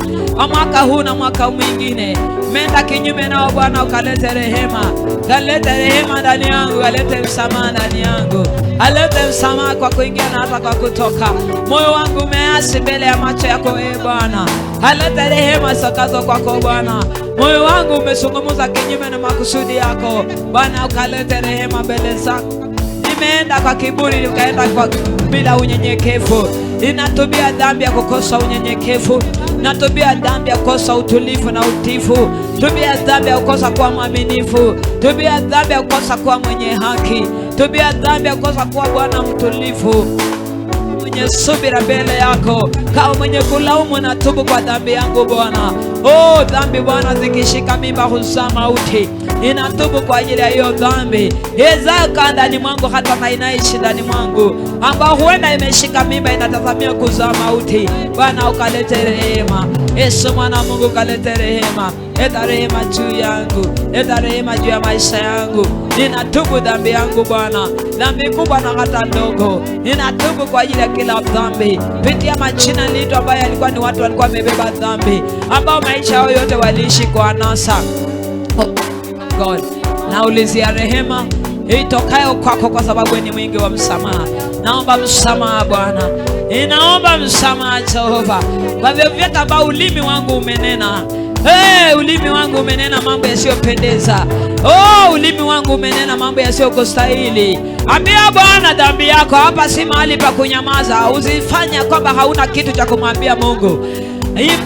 Mwaka huu na mwaka mwingine menda kinyume nao Bwana, ukalete rehema. Kalete rehema ndani yangu, kalete msamaha ndani yangu. Alete msamaha kwa kuingia na hata kwa kutoka. Moyo wangu umeasi mbele ya macho yako Bwana. Alete rehema sakazo kwako Bwana. Moyo wangu umesungumuza kinyume na makusudi yako Bwana, ukalete rehema mbele zako. Nimeenda kwa kiburi, ukaenda kwa bila unyenyekevu. Ninatubia dhambi ya kukosa unyenyekevu. Natubia dhambi ya kukosa utulivu na utifu. Tubia dhambi ya kukosa kuwa mwaminifu. Tubia dhambi ya kukosa kuwa mwenye haki. Tubia dhambi ya kukosa kuwa Bwana mtulivu, mwenye subira mbele yako. Kama mwenye kulaumu, na tubu kwa dhambi yangu Bwana. Dhambi Bwana zikishika mimba huzaa mauti. Ninatubu kwa ajili ya hiyo dhambi izaka ndani mwangu, hata na inaishi ndani mwangu, ambao huenda imeshika mimba inatazamia kuzaa mauti. Bwana, ukalete rehema. Yesu mwana Mungu, ukalete rehema. Leta rehema juu yangu, leta rehema juu ya maisha yangu. Ninatubu dhambi yangu Bwana, dhambi kubwa na hata ndogo. Ninatubu kwa ajili ya kila dhambi. Pitia majina niliitwa ambayo yalikuwa ni watu walikuwa wamebeba dhambi, ambao maisha yao yote waliishi kwa anasa. God, naulizia rehema itokayo kwako, kwa sababu ni mwingi wa msamaha. Naomba msamaha Bwana. Ninaomba msamaha Jehova kwa vyovyote ambao ulimi wangu umenena. Ulimi wangu umenena mambo yasiyopendeza. Ulimi wangu umenena mambo yasiyokustahili. Ambia Bwana dhambi yako. Hapa si mahali pa kunyamaza. Usifanye kwamba hauna kitu cha kumwambia Mungu.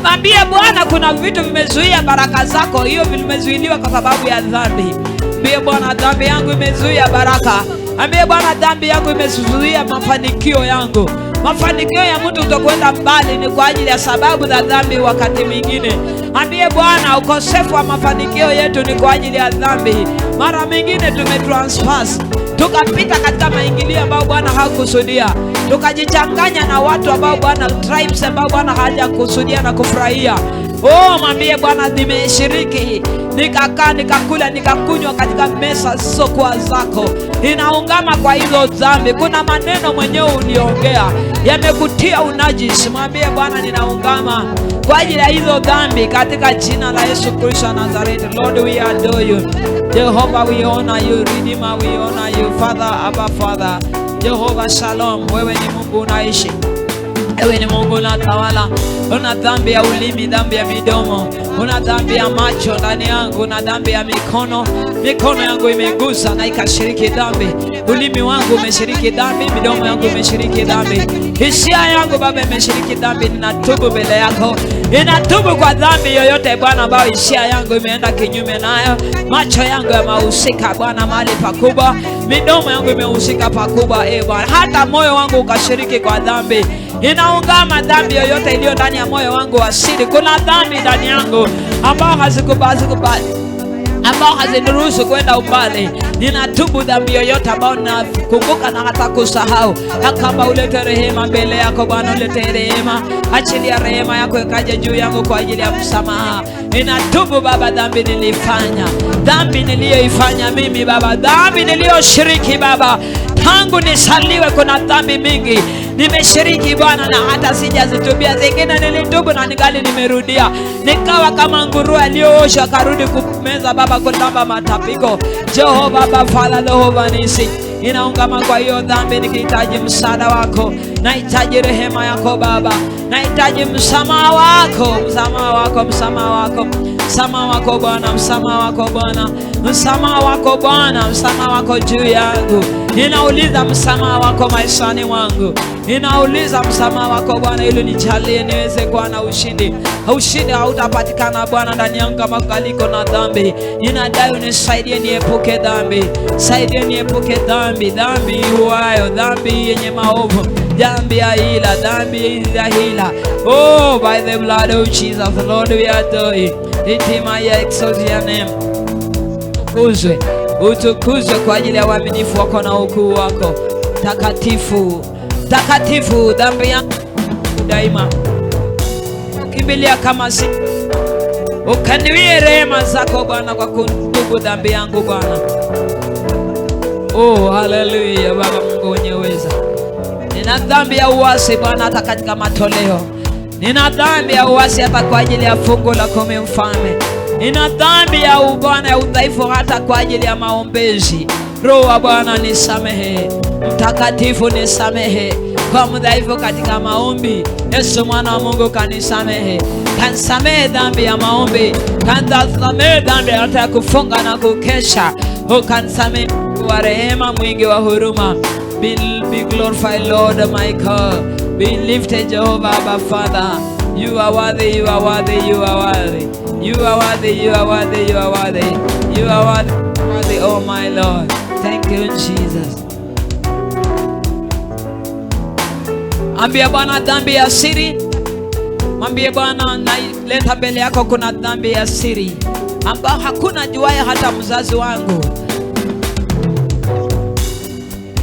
Ambia Bwana kuna vitu vimezuia baraka zako. Hiyo vimezuiliwa kwa sababu ya dhambi. Ambia Bwana dhambi yangu imezuia baraka. Ambia Bwana dhambi yangu imezuia mafanikio yangu. Mafanikio ya mtu kutokwenda mbali ni kwa ajili ya sababu za dhambi wakati mwingine. Ambie Bwana ukosefu wa mafanikio yetu ni kwa ajili ya dhambi. Mara mingine tumetranspass, tukapita katika maingilio ambayo Bwana hakusudia. Tukajichanganya na watu ambao Bwana, tribes ambao Bwana hajakusudia na kufurahia. Mwambie Bwana nimeshiriki, nikakaa, nikakula, nikakunywa katika mesa zisizokuwa zako. Ninaungama kwa hizo dhambi. Kuna maneno mwenyewe uliongea yamekutia unajisi. Mwambie Bwana ninaungama kwa ajili ya hizo dhambi katika jina la Yesu Kristo Nazareti. Lord, we adore you. Jehovah, we honor you. Redeemer, we honor you. Father, Abba Father. Jehovah Shalom, wewe ni Mungu unaishi. Ewe ni Mungu unatawala. Una dhambi ya ulimi, dhambi ya midomo, una dhambi ya macho ndani yangu, una dhambi ya mikono. Mikono yangu imegusa na ikashiriki dhambi. Ulimi wangu umeshiriki dhambi, midomo yangu imeshiriki dhambi. Hisia yangu Baba imeshiriki dhambi. Ninatubu mbele yako. Ninatubu kwa dhambi yoyote Bwana ambayo hisia yangu imeenda kinyume nayo. Macho yangu yamehusika Bwana mahali pakubwa. Midomo yangu imehusika pakubwa Bwana. Hata moyo wangu ukashiriki kwa dhambi. Ninaungama dhambi yoyote iliyo ndani ya moyo wangu wa siri. Kuna dhambi ndani yangu ambao haziniruhusu kwenda umbali. Ninatubu dhambi yoyote ambao nakumbuka na hata kusahau. Kama ulete rehema mbele yako Bwana, ulete rehema. Achilia rehema yako ikaje juu yangu kwa ajili ya msamaha. Ninatubu Baba dhambi nilifanya, dhambi niliyoifanya mimi Baba, dhambi niliyoshiriki Baba. Tangu nisaliwe kuna dhambi mingi nimeshiriki Bwana na hata sijazitubia. Zingine nilitubu na ningali nimerudia. Nikawa kama nguruwe aliyooshwa karudi kumeza Baba kulamba matapiko. Jehova Baba Father Jehova nisi. Ninaungama kwa hiyo dhambi nikihitaji msaada wako. Nahitaji rehema yako Baba. Nahitaji msamaha wako, msamaha wako, msamaha wako. Msamaha wako Bwana, msamaha wako Bwana. Msamaha wako Bwana, msamaha wako juu yangu. Ninauliza msamaha wako maishani mwangu. Ninauliza msamaha wako Bwana ili nijalie niweze kuwa na ushindi. Ushindi hautapatikana Bwana ndani yangu kama kaliko na dhambi. Ninadai unisaidie niepuke dhambi. Saidie niepuke dhambi, dhambi iuayo, dhambi yenye maovu, dhambi ya hila, dhambi ya hila. By the blood of Jesus, Lord, we adore you. Itimaya exalt your name. Utukuzwe kwa ajili ya uaminifu wako na ukuu wako. Takatifu, takatifu, dhambi yangu daima ukimbilia kama si. Ukaniwie rehema zako Bwana kwa kutubu dhambi yangu Bwana. Haleluya Baba Mungu mwenye uweza. Nina dhambi ya uasi Bwana hata katika matoleo. Nina dhambi ya uasi hata kwa ajili ya fungu la 10 Mfalme. Nina dhambi ya Bwana ya udhaifu hata kwa ajili ya maombezi. Roho wa Bwana nisamehe. Mtakatifu nisamehe. Kwa mdhaifu katika maombi. Yesu mwana wa Mungu kanisamehe. Kansamehe dhambi ya maombi. Kansamehe dhambi hata ya kufunga na kukesha. Kansamehe wa rehema, mwingi wa huruma. Be glorified Lord my God. Be lifted Jehovah Abba Father. You are worthy, you are worthy, you are worthy. You are worthy, you are worthy, you are worthy. You are worthy, oh my Lord. Thank you Jesus. Ambia Bwana dhambi ya siri. Mwambie Bwana naileta mbele yako, kuna dhambi ya siri ambao hakuna juaye hata mzazi wangu.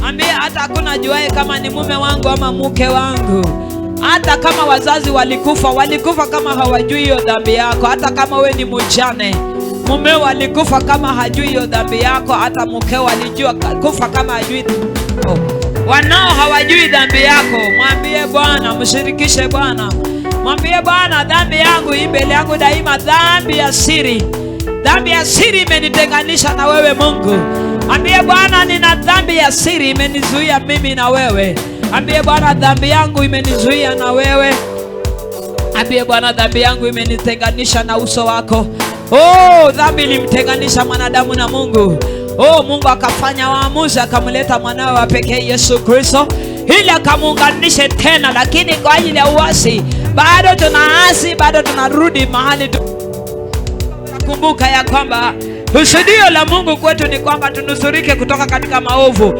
Ambia hata hakuna juaye kama ni mume wangu ama mke wangu. Hata kama wazazi walikufa kama hawajui hiyo dhambi yako. Hata kama we ni mjane, mume walikufa kama hajui hiyo dhambi yako. Hata mke walijua kufa kama hajui. Wanao hawajui dhambi yako. Mwambie Bwana, mshirikishe Bwana. Mwambie Bwana dhambi yangu mbele yangu daima, dhambi ya siri. Dhambi ya siri imenitenganisha na wewe Mungu. Mwambie Bwana nina dhambi ya siri imenizuia mimi na wewe. Ambie Bwana dhambi yangu imenizuia na wewe. Ambie Bwana, dhambi yangu imenitenganisha na uso wako. Oh, dhambi ilimtenganisha mwanadamu na Mungu. Oh, Mungu akafanya waamuzi, akamleta mwanawe wa pekee Yesu Kristo ili akamuunganishe tena, lakini kwa ajili ya uasi bado tunaasi, bado tunarudi mahali kumbuka ya kwamba kusudio la Mungu kwetu ni kwamba tunusurike kutoka katika maovu,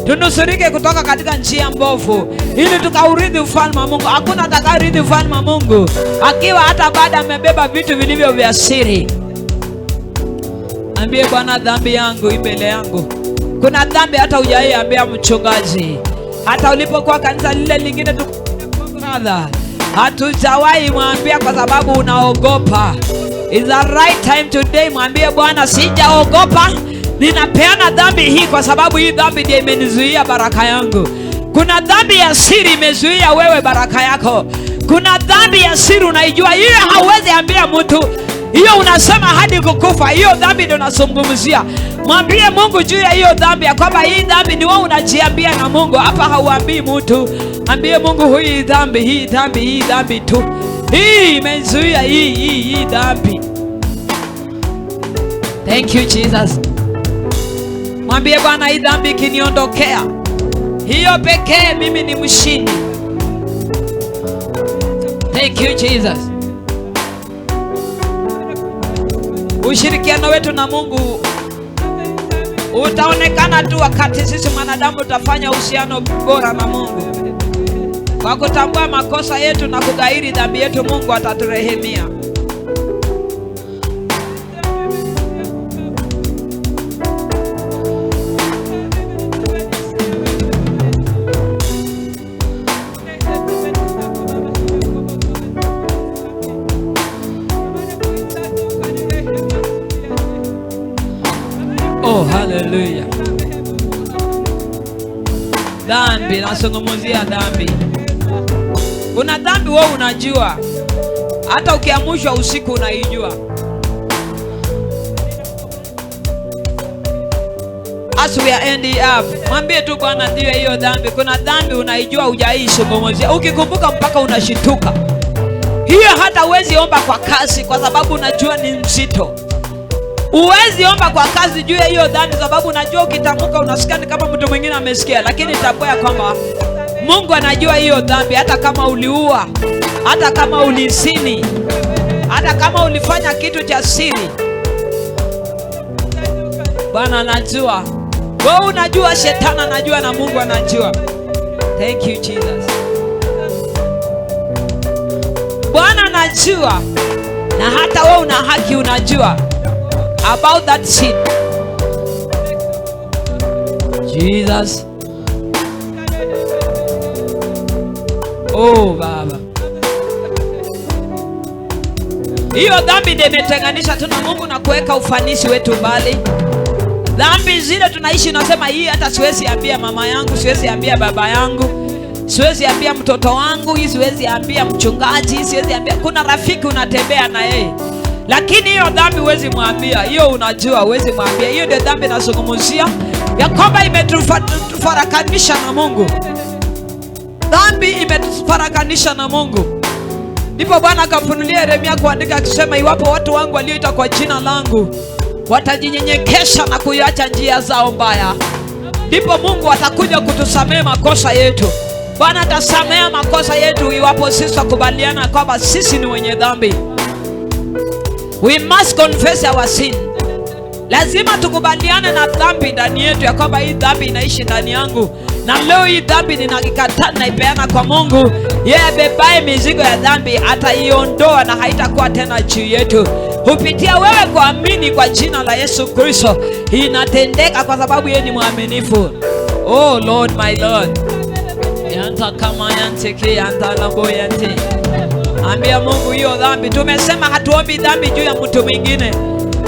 tunusurike kutoka katika njia mbovu ili tukaurithi ufalme wa Mungu. Hakuna atakayerithi ufalme wa Mungu akiwa hata baada amebeba vitu vilivyo vya siri. Ambie Bwana, dhambi yangu mbele yangu. Kuna dhambi hata hujaiambia mchungaji, hata ulipokuwa kanisa lile lingine hatujawahi mwambia kwa sababu unaogopa. Is the right time today mwambie Bwana, sijaogopa, ninapeana dhambi hii kwa sababu hii dhambi ndiyo imenizuia baraka yangu. Kuna dhambi ya siri imezuia wewe baraka yako. Kuna dhambi ya siri unaijua, hiyo hauwezi ambia mtu, hiyo unasema hadi kukufa. Hiyo dhambi ndio unazungumzia. Mwambie Mungu juu ya hiyo dhambi, ya kwamba hii dhambi ni wewe unajiambia na Mungu. Hapa hauambii mtu. Ambie Mungu, hii dhambi tu, hii imezuia hii dhambi. Thank you Jesus. Mwambie Bwana, hii dhambi ikiniondokea, hiyo pekee mimi ni mshindi. Thank you Jesus. Ushirikiano wetu na Mungu utaonekana tu wakati sisi mwanadamu utafanya uhusiano bora na Mungu. Kwa kutambua makosa yetu na kugairi dhambi yetu, Mungu ataturehemia. Oh, hallelujah. Dhambi, nasungumuzia dhambi. Kuna dhambi wewe unajua, hata ukiamushwa usiku unaijua. As we are ending up, mwambie tu Bwana, ndio hiyo dhambi. Kuna dhambi unaijua hujaisungumuzia, ukikumbuka mpaka unashituka. Hiyo hata uwezi omba kwa kasi kwa sababu unajua ni mzito. Uwezi omba kwa kazi juu ya hiyo dhambi sababu unajua ukitamuka unasikia ni kama mtu mwingine amesikia. Lakini tambua ya kwamba Mungu anajua hiyo dhambi. Hata kama uliua, hata kama ulisini, hata kama ulifanya kitu cha siri, Bwana anajua. Wewe unajua, shetani anajua, na Mungu anajua. Thank you Jesus. Bwana anajua, na hata wewe una haki unajua about that sin. Jesus. Oh Baba, hiyo dhambi ndiyo imetenganisha tu na Mungu na kuweka ufanisi wetu mbali. Dhambi zile tunaishi nasema, hii hata siwezi ambia mama yangu, siwezi ambia baba yangu, siwezi ambia mtoto wangu, hii siwezi ambia mchungaji, siwezi ambia. Kuna rafiki unatembea na yeye, lakini hiyo dhambi huwezi mwambia. Hiyo unajua huwezi mwambia. Hiyo ndio dhambi nazungumzia, ya kwamba imetufarakanisha na Mungu. Dhambi imetufarakanisha na Mungu. Ndipo Bwana akafunulia Yeremia kuandika akisema, iwapo watu wangu walioitwa kwa jina langu watajinyenyekesha na kuiacha njia zao mbaya, ndipo Mungu atakuja kutusamehe makosa yetu. Bwana atasamehe makosa yetu iwapo sisi tukubaliana kwamba sisi ni wenye dhambi. We must confess our sin. Lazima tukubaliane na dhambi ndani yetu, ya kwamba hii dhambi inaishi ndani yangu, na leo hii dhambi ninakikataa na ipeana kwa Mungu. Yeye abebaye mizigo ya dhambi ataiondoa na haitakuwa tena juu yetu. Kupitia wewe kuamini kwa jina la Yesu Kristo, inatendeka kwa sababu yeye ni mwaminifu. Oh Lord, my Lord. Yanta kama yanteke yanta lambo yante. Ambia Mungu hiyo dhambi. Tumesema hatuombi dhambi juu ya mtu mwingine.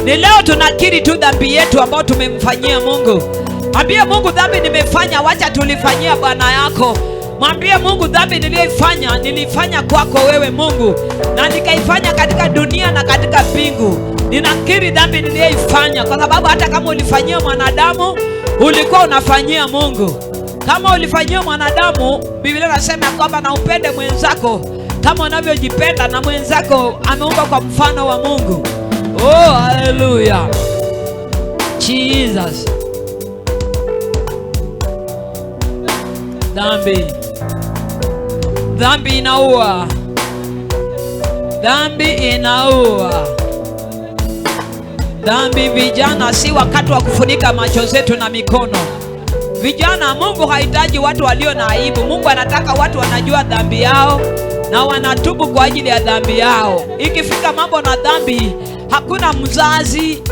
Ni leo tunakiri tu dhambi yetu ambayo tumemfanyia Mungu. Ambia Mungu, dhambi nimefanya, wacha tulifanyia Bwana yako. Mwambie Mungu, dhambi niliyoifanya nilifanya kwako wewe Mungu, na nikaifanya katika dunia na katika mbingu. Ninakiri dhambi niliyoifanya, kwa sababu hata kama ulifanyia mwanadamu ulikuwa unafanyia Mungu. Kama ulifanyia mwanadamu, Biblia inasema kwamba na upende mwenzako kama unavyojipenda, na mwenzako ameumba kwa mfano wa Mungu. Oh, hallelujah. Jesus. Dhambi inaua. Dhambi inaua. Dhambi, vijana, si wakati wa kufunika macho zetu na mikono. Vijana, Mungu hahitaji watu walio na aibu. Mungu anataka watu wanajua dhambi yao na wanatubu kwa ajili ya dhambi yao. Ikifika mambo na dhambi, hakuna mzazi.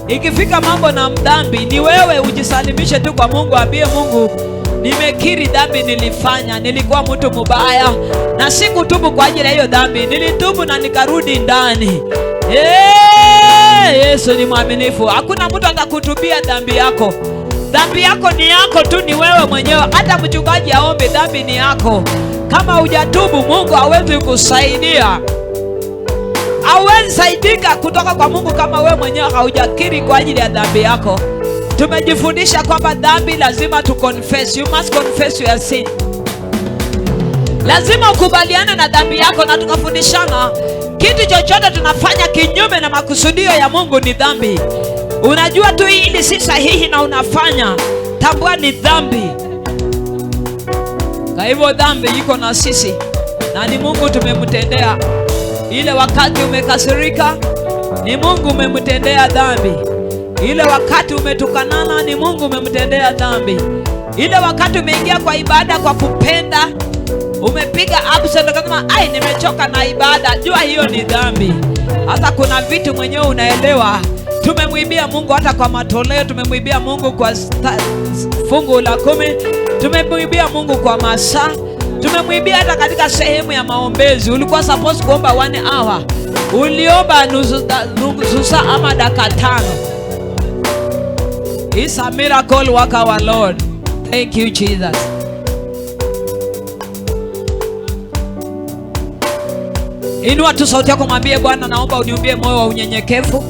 Ikifika mambo na dhambi, ni wewe ujisalimishe tu kwa Mungu, ambie Mungu, nimekiri dhambi nilifanya, nilikuwa mtu mubaya na sikutubu kwa ajili ya hiyo dhambi, nilitubu na nikarudi ndani. Yesu ni mwaminifu. Hakuna mtu atakutubia dhambi yako. Dhambi yako ni yako tu, ni wewe mwenyewe. Hata mchungaji aombe, dhambi ni yako. Kama hujatubu, Mungu hawezi kusaidia. Hawezi saidika kutoka kwa Mungu kama wewe mwenyewe haujakiri kwa ajili ya dhambi yako. Tumejifundisha kwamba dhambi lazima tu confess. You must confess your sin. Lazima ukubaliane na dhambi yako, na tukafundishana kitu chochote tunafanya kinyume na makusudio ya Mungu ni dhambi. Unajua tu hili si sahihi na unafanya, tambua ni dhambi. Kwa hivyo dhambi iko na sisi na ni Mungu tumemtendea. Ile wakati umekasirika, ni Mungu umemtendea dhambi. Ile wakati umetukanana, ni Mungu umemtendea dhambi. Ile wakati umeingia kwa ibada kwa kupenda, umepiga absent ukasema ai, nimechoka na ibada, jua hiyo ni dhambi. Hata kuna vitu mwenyewe unaelewa, tumemwibia Mungu hata kwa matoleo, tumemwibia Mungu kwa fungu la 10, tumemwibia Mungu kwa masaa, tumemwibia hata katika sehemu ya maombezi. Ulikuwa supposed kuomba 1 hour, uliomba nusu saa ama dakika 5. It's a miracle work our Lord. Thank you Jesus. Inua tu sauti yako, mwambie Bwana, naomba uniumbie moyo wa unyenyekevu.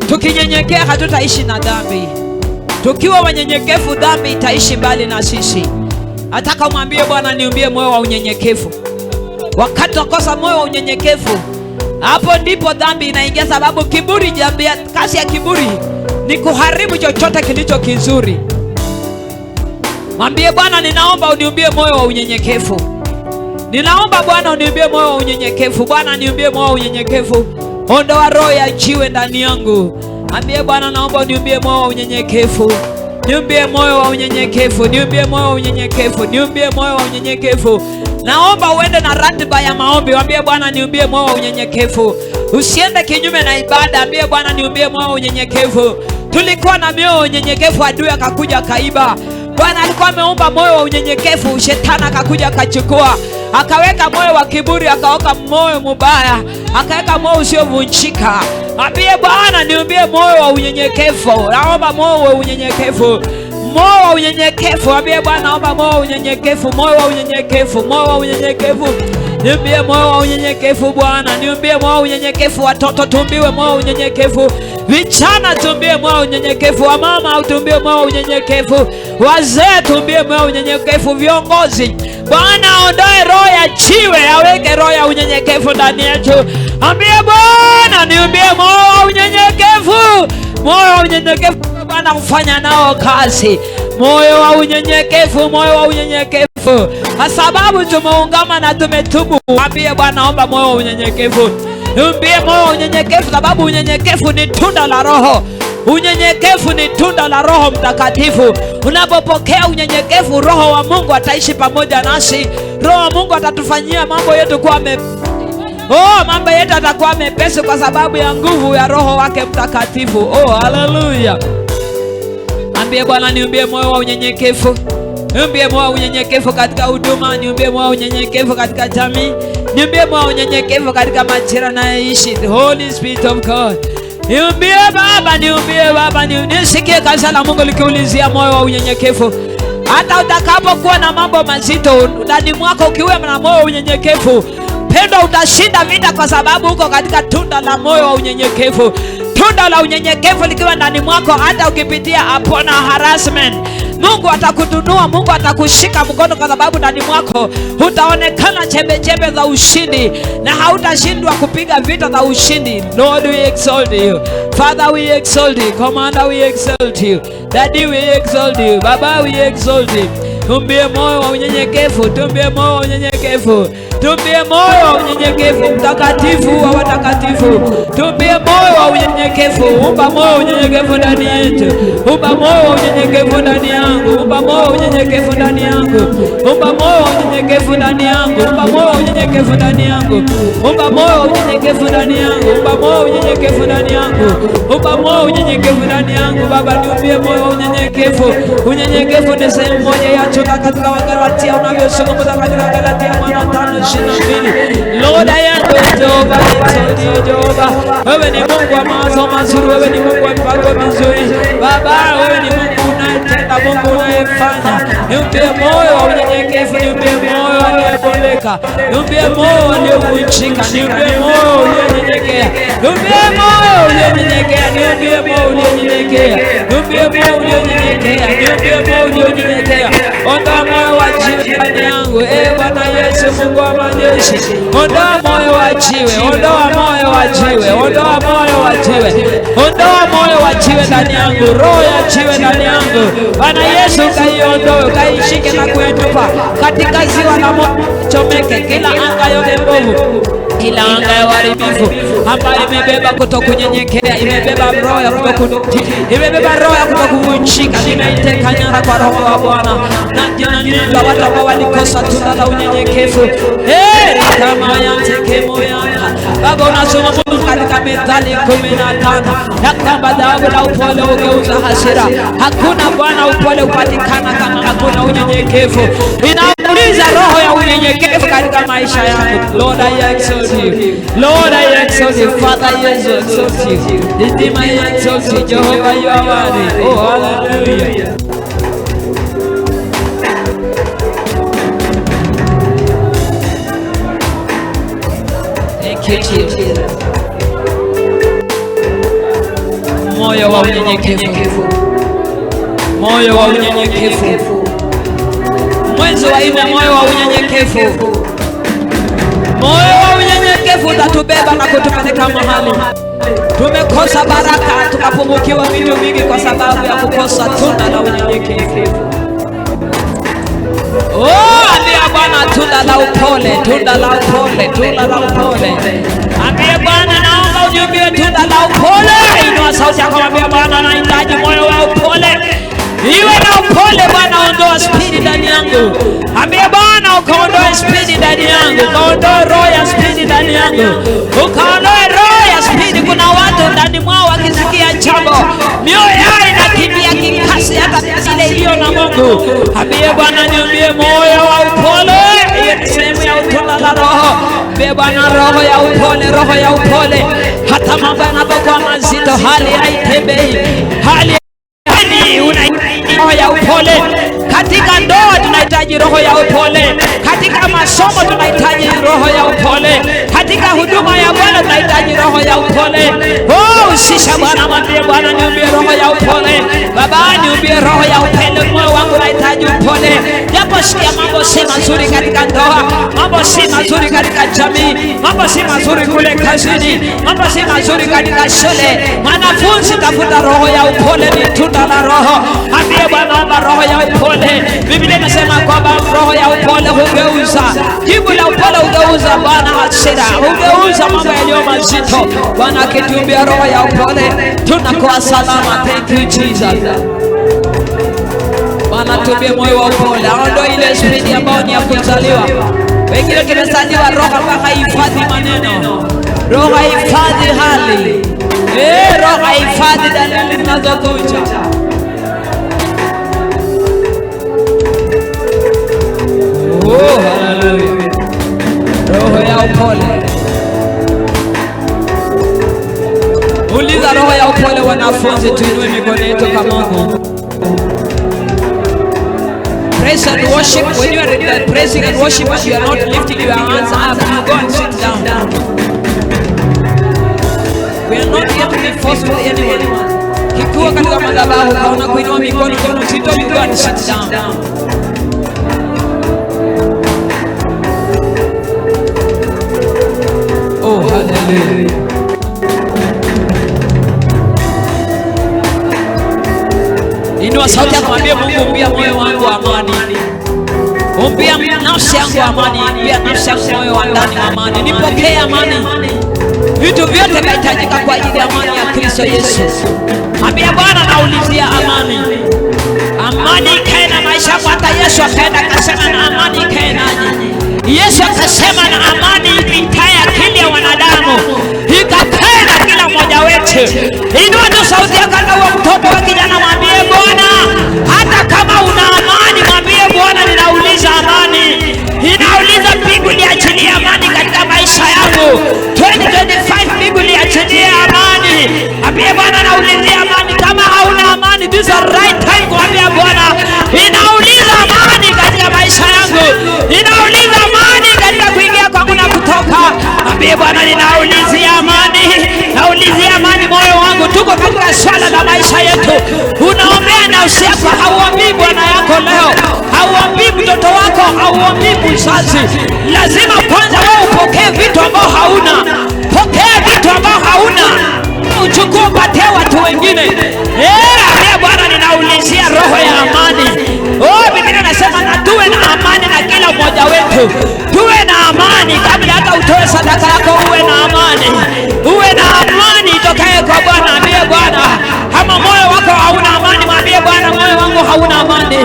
Tukinyenyekea hatutaishi na dhambi. Tukiwa wanyenyekevu, dhambi itaishi mbali na sisi. Nataka mwambie Bwana, niumbie moyo wa unyenyekevu. Wakati unakosa moyo wa unyenyekevu, hapo ndipo dhambi inaingia, sababu kiburi, kazi ya kiburi ni kuharibu chochote kilicho kizuri. Mwambie Bwana, ninaomba uniumbie moyo wa unyenyekevu. Ninaomba Bwana uniumbie moyo wa unyenyekevu. Bwana, niumbie moyo wa unyenyekevu. Ondoa roho ya jiwe ndani yangu. Ambie Bwana, naomba uniumbie moyo wa unyenyekevu. Niumbie moyo wa unyenyekevu. Niumbie moyo wa unyenyekevu. Niumbie moyo wa unyenyekevu. Naomba uende na ratiba ya maombi. Ambie Bwana, niumbie moyo wa unyenyekevu. Usiende kinyume na ibada. Ambie Bwana, niumbie moyo wa unyenyekevu. Tulikuwa na moyo wa unyenyekevu, adui akakuja kaiba. Bwana alikuwa ameumba moyo wa unyenyekevu, shetani akakuja akachukua. Akaweka moyo wa kiburi, akaweka moyo mubaya, akaweka moyo usiovunjika. Ambie Bwana, niumbie moyo wa unyenyekevu. Naomba moyo wa unyenyekevu. Moyo wa unyenyekevu. Ambie Bwana, naomba moyo wa unyenyekevu. Moyo wa unyenyekevu. Moyo wa unyenyekevu. Niumbie moyo wa unyenyekevu Bwana. Niumbie moyo wa unyenyekevu. Watoto tumbiwe moyo wa unyenyekevu. Vijana tumbie moyo wa unyenyekevu. Wamama tumbie moyo wa unyenyekevu. Wazee tumbie moyo wa unyenyekevu. Viongozi, Bwana aondoe roho ya jiwe, aweke roho ya unyenyekevu ndani yetu. Ambie Bwana, niumbie moyo wa unyenyekevu. Moyo wa unyenyekevu Bwana, kufanya nao kazi. Moyo wa unyenyekevu, moyo wa unyenyekevu. Kwa sababu tumeungama na tumetubu. Ambie Bwana, naomba moyo wa unyenyekevu. Niumbie moyo wa unyenyekevu, sababu unyenyekevu ni tunda la Roho. Unyenyekevu ni tunda la Roho Mtakatifu. Unapopokea unyenyekevu, Roho wa Mungu ataishi pamoja nasi. Roho wa Mungu atatufanyia mambo yetu kuwa mambo yetu atakuwa mepesi kwa sababu ya nguvu ya Roho wake Mtakatifu. Oh, haleluya. Ambie Bwana, niumbie moyo wa unyenyekevu. Niumbie moyo wa unyenyekevu katika huduma. Niumbie moyo wa unyenyekevu katika jamii. Niumbie moyo wa unyenyekevu katika majira nayoishi. The Holy Spirit of God. Niumbie Baba, niumbie Baba, nisikie kanisa la Mungu likiulizia moyo wa unyenyekevu. Hata utakapokuwa na mambo mazito ndani mwako, ukiwa na moyo wa unyenyekevu, pendo, utashinda vita kwa sababu uko katika tunda la moyo wa unyenyekevu. Tunda la unyenyekevu likiwa ndani mwako, hata ukipitia upon harassment, Mungu atakununua, Mungu atakushika mkono, kwa sababu ndani mwako utaonekana chembe za ushindi na hautashindwa kupiga vita za ushindi. Lord, we exalt you. Father, we exalt you. Commander, we exalt you. Daddy, we exalt you. Baba, we exalt you. Tumbie moyo wa unyenyekevu, tumbie moyo wa unyenyekevu, tumbie moyo wa unyenyekevu, mtakatifu wa watakatifu, tumbie moyo wa unyenyekevu. Umba moyo wa unyenyekevu ndani yetu, umba moyo wa unyenyekevu ndani yangu, umba moyo wa unyenyekevu ndani yangu, umba moyo wa unyenyekevu ndani yangu, umba moyo wa unyenyekevu ndani yangu, umba moyo wa unyenyekevu ndani yangu, umba moyo wa unyenyekevu ndani yangu, umba moyo wa unyenyekevu ndani yangu. Baba, niumbie moyo wa unyenyekevu. Unyenyekevu ni sehemu moja ya katika Wagalatia unavyosoma katika Galatia 5:22. Lord, I am Jehova, Jehova. Wewe ni Mungu wa mawazo mazuri, wewe ni Mungu wa mipango mizuri. Baba, wewe ni Mungu unayetenda, Mungu unayefanya. Niumbie moyo wa unyenyekevu, niumbie moyo aliyebondeka, niumbie moyo aliyovunjika, niumbie moyo ulionyenyekea, niumbie moyo ulionyenyekea, niumbie moyo ulionyenyekea, niumbie moyo ulionyenyekea, niumbie moyo ulionyenyekea. Ondoa moyo wa jiwe ndani yangu, Bwana Yesu, Mungu wa majeshi. Ondoa moyo wa jiwe, ondoa moyo wa jiwe, ondoa moyo wa jiwe, ondoa moyo wa jiwe ndani yangu, roho ya jiwe ndani yangu. Bwana Yesu, kaiondoe, kaishike na kuitupa katika ziwa la moto, chomeke kila anga yote mbovu, ila anga ya uharibifu ambayo imebeba kutokunyenyekea, imebeba roho ya kutokutii, imebeba roho ya kutokuvunjika, nimeiteka nyara kwa Roho wa Bwana na jina watu ambao walikosa tunda la unyenyekevu. Kama yanteke moyo. Baba, unasoma Mungu katika Methali 15 ya kwamba dhahabu la upole hugeuza hasira. Hakuna Bwana upole upatikana kama hakuna unyenyekevu. Ninauliza roho ya unyenyekevu katika maisha yangu. Lord, I exalt you. Lord, I exalt you. Father, I exalt you. Redeemer, I exalt you. Jehovah, you are worthy. Oh, hallelujah. Moyo wa unyenyekevu, moyo wa unyenyekevu. Mwezi wa 4, moyo wa unyenyekevu. Moyo wa unyenyekevu utatubeba na kutupeleka mahali. Tumekosa baraka, tukapungukiwa vitu vingi kwa sababu ya kukosa tunda la unyenyekevu. Ambia Bwana tunda la upole, tunda la upole, tunda la upole. Ambia Bwana, naomba uniambie tunda la upole. Inua sauti yako, ambia Bwana, nahitaji moyo wa upole. Iwe na upole Bwana, ondoa spidi ndani yangu. Ambia Bwana, ukaondoe spidi ndani yangu, ukaondoe roho ya spidi ndani yangu, ukaondoe roho ya spidi. Kuna watu ndani mwao wakisikia jambo, mioyo yao inakimbia kikasi hata ile iliyo na Mungu. Ambia Bwana, niambie moyo wa upole. Hiyo ni sehemu ya utunda la Roho. Ambia Bwana, roho ya upole, roho ya upole. Hata mambo yanapokuwa mazito, hali haitembei, hali roho ya upole. Katika ndoa tunahitaji roho ya upole, katika masomo tunahitaji roho ya upole, katika huduma ya Bwana tunahitaji roho ya upole. Usisha Bwana, mwambie Bwana, niumbie roho ya upole. Baba, niumbie roho ya upole. Moyo wangu unahitaji upole. Japo sikia mambo si mazuri katika ndoa, mambo si mazuri katika jamii, mambo si mazuri kule kazini, mambo si mazuri katika shule, mwanafunzi, tafuta roho ya upole, ni tunda la Roho. Ambie Bwana, omba roho ya upole. Biblia inasema kwamba roho ya upole hugeuza, jibu la upole hugeuza Bwana hasira, hugeuza mambo yaliyo mazito. Bwana akitumbia roho ya upole, tunakuwa salama. Thank you Jesus. Bwana tumbie moyo wa upole, aondoe ile spidi ambayo ni ya kuzaliwa. Wengine tumezaliwa roho mpaka hifadhi maneno, roho hifadhi hali, roho hifadhi dalili zinazokuja. Oh, hallelujah. Roho ya upole. Uliza roho ya upole. Wanafunzi, tuinue mikono yetu kama Mungu. Praise and worship. When you are praising and worship and you are not lifting your hands up, you go and sit down. We are not here to be forced with anyone. Kikuwa katika madhabahu, kaona kuinua mikono kwa mzito migani, sit down. Oh, hallelujah. Inua sauti yako, mwambie Mungu, umbia moyo wangu amani. Umbia nafsi yangu amani. Umbia nafsi yangu moyo wa ndani amani. Nipokee amani. Vitu vyote vinahitajika kwa ajili ya amani ya Kristo Yesu. Ambia Bwana, naulizia amani. Amani ikae na maisha yako. Hata Yesu akaenda akasema na amani ikae nanyi. Yesu akasema na amani ikae akili ya wanadamu, ikakae na kila mmoja wetu. Inua tu sauti yako na huo mtoto wa kijana, mwambie Bwana, hata kama una amani, mwambie Bwana, ninauliza amani. Ninauliza mbingu liachilie amani katika maisha yangu. 2025 mbingu liachilie amani. Mwambie Bwana, naulizia amani. Kama hauna amani, this is the right time kuambia Bwana, ninauliza amani katika maisha yangu. Ninauliza amani katika kuingia kwangu na kutoka. Mwambie Bwana, ninaulizia amani. Naulizia amani moyo wangu. Tuko katika swala la maisha yetu. Unaombea nafsi yako, hauombii bwana yako leo, hauombii mtoto wako, hauombii mzazi. Lazima kwanza wewe upokee vitu ambao hauna. Pokea vitu ambao hauna, uchukue upatie watu wengine. Ambia Bwana, ninaulizia roho ya amani. Biblia inasema na tuwe na amani na kila mmoja wetu. Tuwe na amani kabla hata utoe sadaka yako, uwe na amani. Uwe na amani itokaye kwa Bwana. Ambie Bwana, kama moyo wako hauna amani, mwambie Bwana, moyo wangu hauna amani.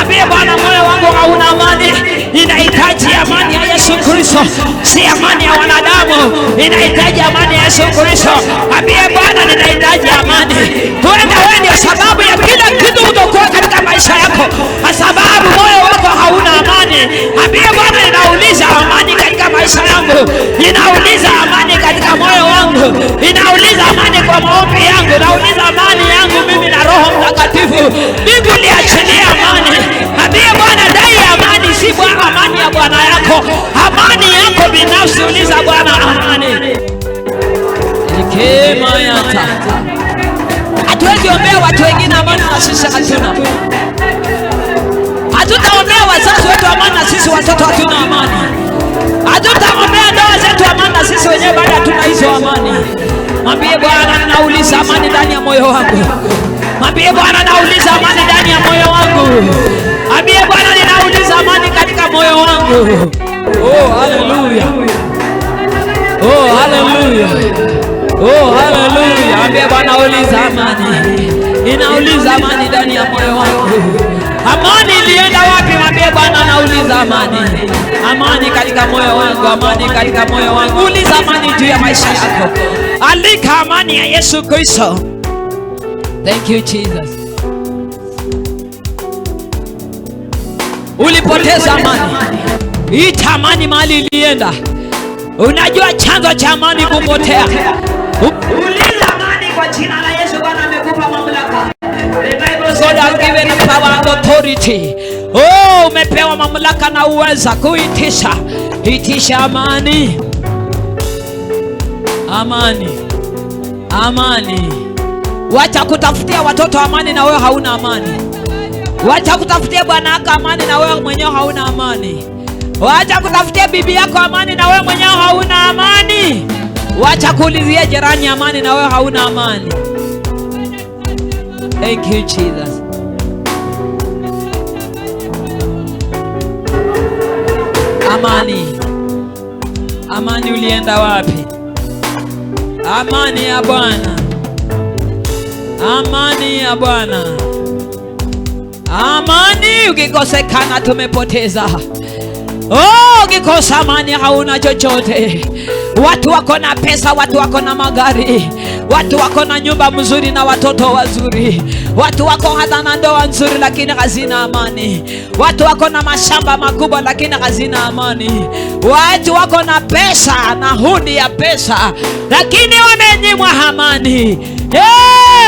Ambie Bwana, moyo wangu hauna amani. Ninahitaji amani ya Yesu Kristo, si amani ya wanadamu. Ninahitaji amani ya Yesu Kristo. Ambie Bwana, ninahitaji amani. Huenda wewe ndio sababu ya kila kitu kutokuwa katika maisha yako, kwa sababu moyo wako hauna amani. Ambie Bwana, ninauliza amani katika maisha yangu. Ninauliza amani katika moyo wangu. Ninauliza amani kwa maombi yangu. Nauliza amani yangu mimi na Roho Mtakatifu. Mungu liachilie amani. Ambie Bwana, dai amani, si Bwana amani ya Bwana yako. Amani yako binafsi, uliza Bwana amani. Ikema yata. Hatuwezi ombea watu wengine amani na sisi hatuna. Hatutaombea wazazi wetu amani na sisi watoto hatuna amani. Hatutaombea ndoa zetu amani na sisi wenyewe bado hatuna hizo amani. Mwambie Bwana, nauliza amani ndani ya moyo wangu. Mwambie Bwana, nauliza amani ndani ya moyo wangu. Mwambie Bwana, ninauliza amani katika moyo wangu. Oh, haleluya. Oh, haleluya. Oh, haleluya. Mwambie Bwana, uliza amani. Ninauliza amani ndani ya moyo wangu. Amani ilienda wapi? Mwambie Bwana, nauliza amani. Amani katika moyo wangu, amani katika moyo wangu. Uliza amani juu ya maisha yako. Alika amani ya Yesu Kristo. Thank you Jesus. Ulipoteza amani. Ita amani mahali ilienda. Unajua chanzo cha amani kupotea. Uliza amani kwa jina la Yesu. Bwana amekupa mamlaka. The Bible says God has given power and authority. Oh, umepewa mamlaka na uweza kuitisha. Itisha amani. Amani. Amani. Wacha kutafutia watoto amani na wewe hauna amani. Wacha kutafutia bwana wako amani na wewe mwenyewe hauna amani. Wacha kutafutia bibi yako amani na wewe mwenyewe hauna amani. Wacha kuulizia jirani amani na wewe hauna amani. Thank you Jesus. Amani. Amani ulienda wapi? Amani ya Bwana. Amani ya Bwana. Amani ukikosekana tumepoteza. Oh, ukikosa amani hauna chochote. Watu wako na pesa, watu wako na magari, watu wako na nyumba mzuri na watoto wazuri, watu wako hata na ndoa nzuri lakini hazina amani. Watu wako na mashamba makubwa lakini hazina amani. Watu wako na pesa na hudi ya pesa lakini wamenyimwa amani.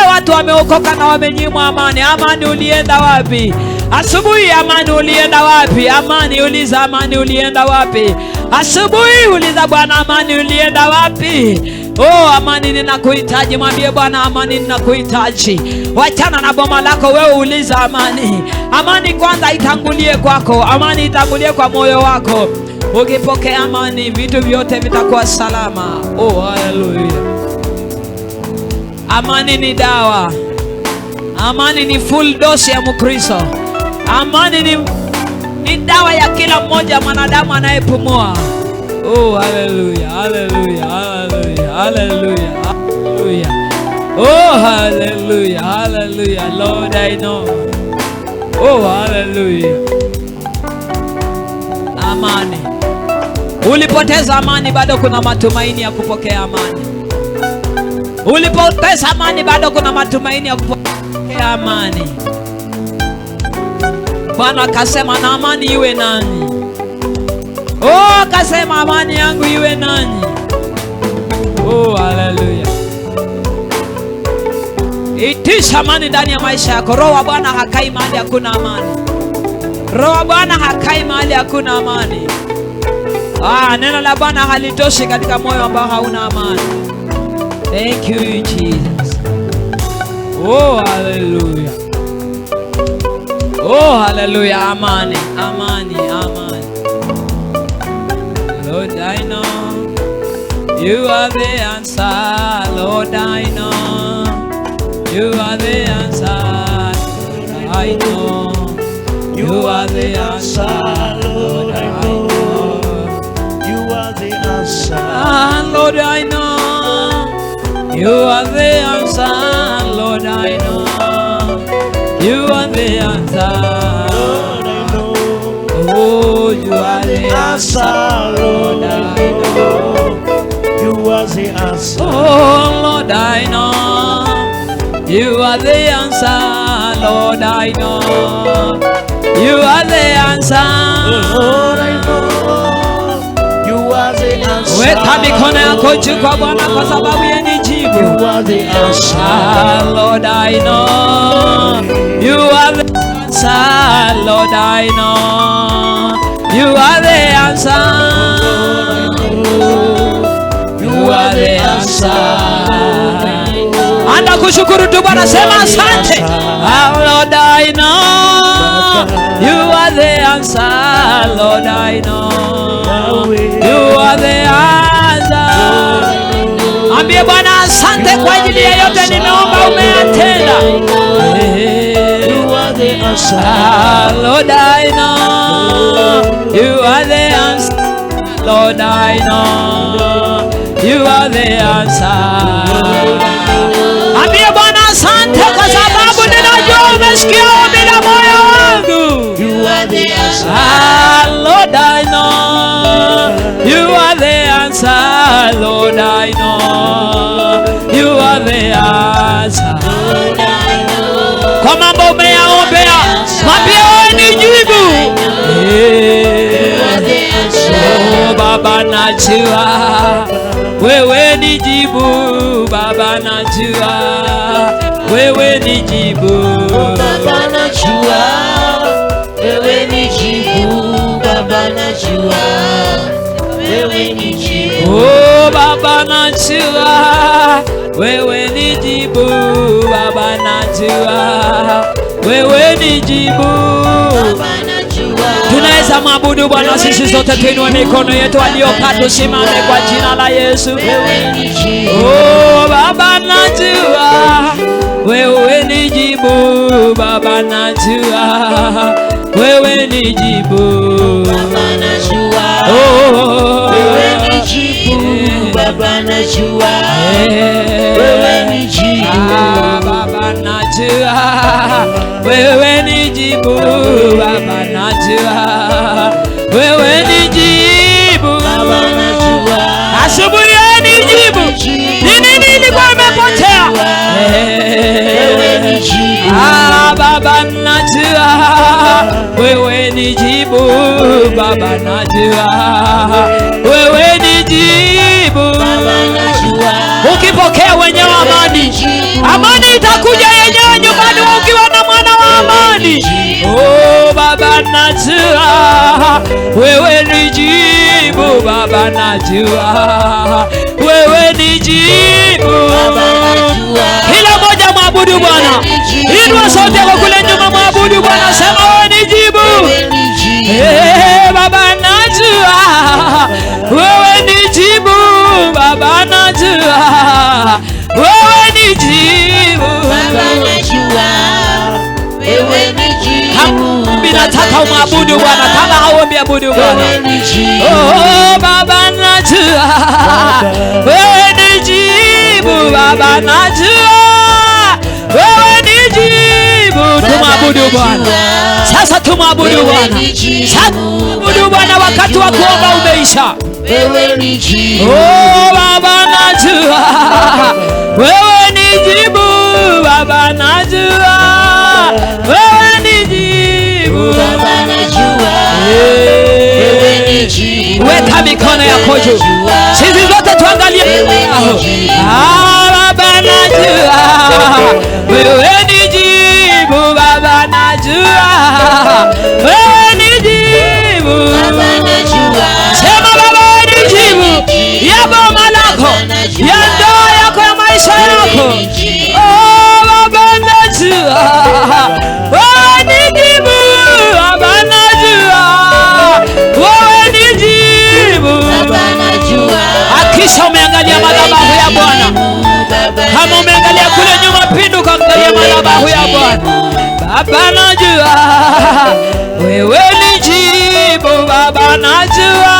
Watu wameokoka na wamenyimwa amani. Amani ulienda wapi? Asubuhi amani ulienda wapi? Amani uliza amani ulienda wapi? Asubuhi uliza Bwana amani ulienda wapi? Oh, amani ninakuhitaji. Mwambie Bwana, amani ninakuhitaji. Wachana na boma lako, wewe uliza amani. Amani kwanza itangulie kwako, amani itangulie kwa moyo wako. Ukipokea amani, vitu vyote vitakuwa salama. Oh, haleluya. Amani ni dawa. Amani ni full dose ya Mkristo. Amani ni dawa ya kila mmoja mwanadamu anayepumua. Oh, haleluya, haleluya, haleluya, haleluya, haleluya. Oh, haleluya, haleluya. Lord, I know. Oh, haleluya. Amani. Ulipoteza amani, bado kuna matumaini ya kupokea amani. Ulipoteza amani, bado kuna matumaini ya kupokea amani. Bwana akasema na amani iwe nanyi. Oh, akasema amani yangu iwe nanyi. Oh, haleluya. Itisha amani ndani ya maisha yako. Roho wa Bwana hakai mahali hakuna amani. Roho wa Bwana hakai mahali hakuna amani. Neno la Bwana halitoshi katika moyo ambao hauna amani. Thank you, Jesus. Oh, haleluya. Oh, haleluya. Amani, amani, amani. Lord, I know you are the answer. Lord, I know you are the answer. I know you are the answer. Lord, I know You are the answer. Lord, I know you are the answer. Lord, I know you are the answer. Lord, I know. Oh, you are the answer. Lord, I know You are the answer. Oh, Lord, I know you are the answer. Lord, I know you are the answer. Lord, I know You are the answer. Weka mikono yako juu kwa Bwana kwa sababu yeye ni jibu. You are the answer. Lord, I know you are the answer. Lord, I know you are the answer. You are the answer. Anda kushukuru tu Bwana, sema asante. Lord, I know you are the answer. Lord, I know you are the answer. Ambie Bwana asante kwa ajili ya yote nimeomba umeyatenda. You are the answer. Lord, I know you are the answer. Lord, I know you are the answer. Ambie Bwana asante kwa sababu ninajua umesikia ombi la moyo wangu. You are the answer. Lord, I know you are the answer. Lord, I know you are the answer. Kwa mambo umeyaombea, mwambie wewe ni jibu. Oh, Baba najua wewe ni jibu. Baba najua wewe ni jibu. Baba najua wewe ni jibu. Baba najua wewe ni jibu. Oh, Baba najua wewe ni jibu. Baba najua wewe ni jibu. Tunaweza maabudu Bwana sisi zote, tuinue mikono yetu aliyokaa, tusimame kwa jina la Yesu. Oh, Baba najua wewe ni jibu. Baba najua wewe ni jibu. Oh, wewe ni jibu. Baba najua wewe ni jibu. Baba najua wewe ni jibu. Baba najua wewe ni jibu. Baba najua asubuhi ni jibu. Ni nini ilikuwa imepotea? wewe ni jibu. Baba najua wewe ni jibu. Baba najua wewe ni jibu. Baba najua ukipokea wenyewe amani, amani itakuja yenyewe nyumbani ukiwa na mwana wa amani. Oh, Baba najua wewe ni jibu. jibu Baba, najua wewe ni jibu. Kila moja mwabudu Bwana, inua sauti yako kule nyuma, mwabudu Bwana, sema wewe ni jibu. Baba, najua wewe ni jibu Baba, najua wewe ni jibu Baba, najua wewe ni jibu. Nataka umwabudu Bwana, kama hauombi abudu Bwana. Oh Baba, najua wewe ni jibu Baba, najua wewe ni jibu. Tumwabudu Bwana sasa, tumwabudu Bwana sasa, tumwabudu Bwana. Wakati wa kuomba umeisha. Wewe ni jibu. Oh Baba, najua wewe ni jibu Baba, najua wewe ni jibu Baba, najua wewe ni jibu. Weka mikono yako juu, sisi zote tuangalie. Baba, najua wewe ni jibu Baba, najua wewe ni jibu Baba, najua. Sema Baba, wewe ni jibu ya boma lako, ya ndoa yako, ya maisha yako. Oh Baba, najua wewe ni jibu Baba, najua wewe ni jibu Baba, najua. Hakisha umeangalia madhabahu ya Bwana. Kama umeangalia kule nyuma, pinduka angalia madhabahu ya Bwana. Baba, najua wewe ni jibu Baba, najua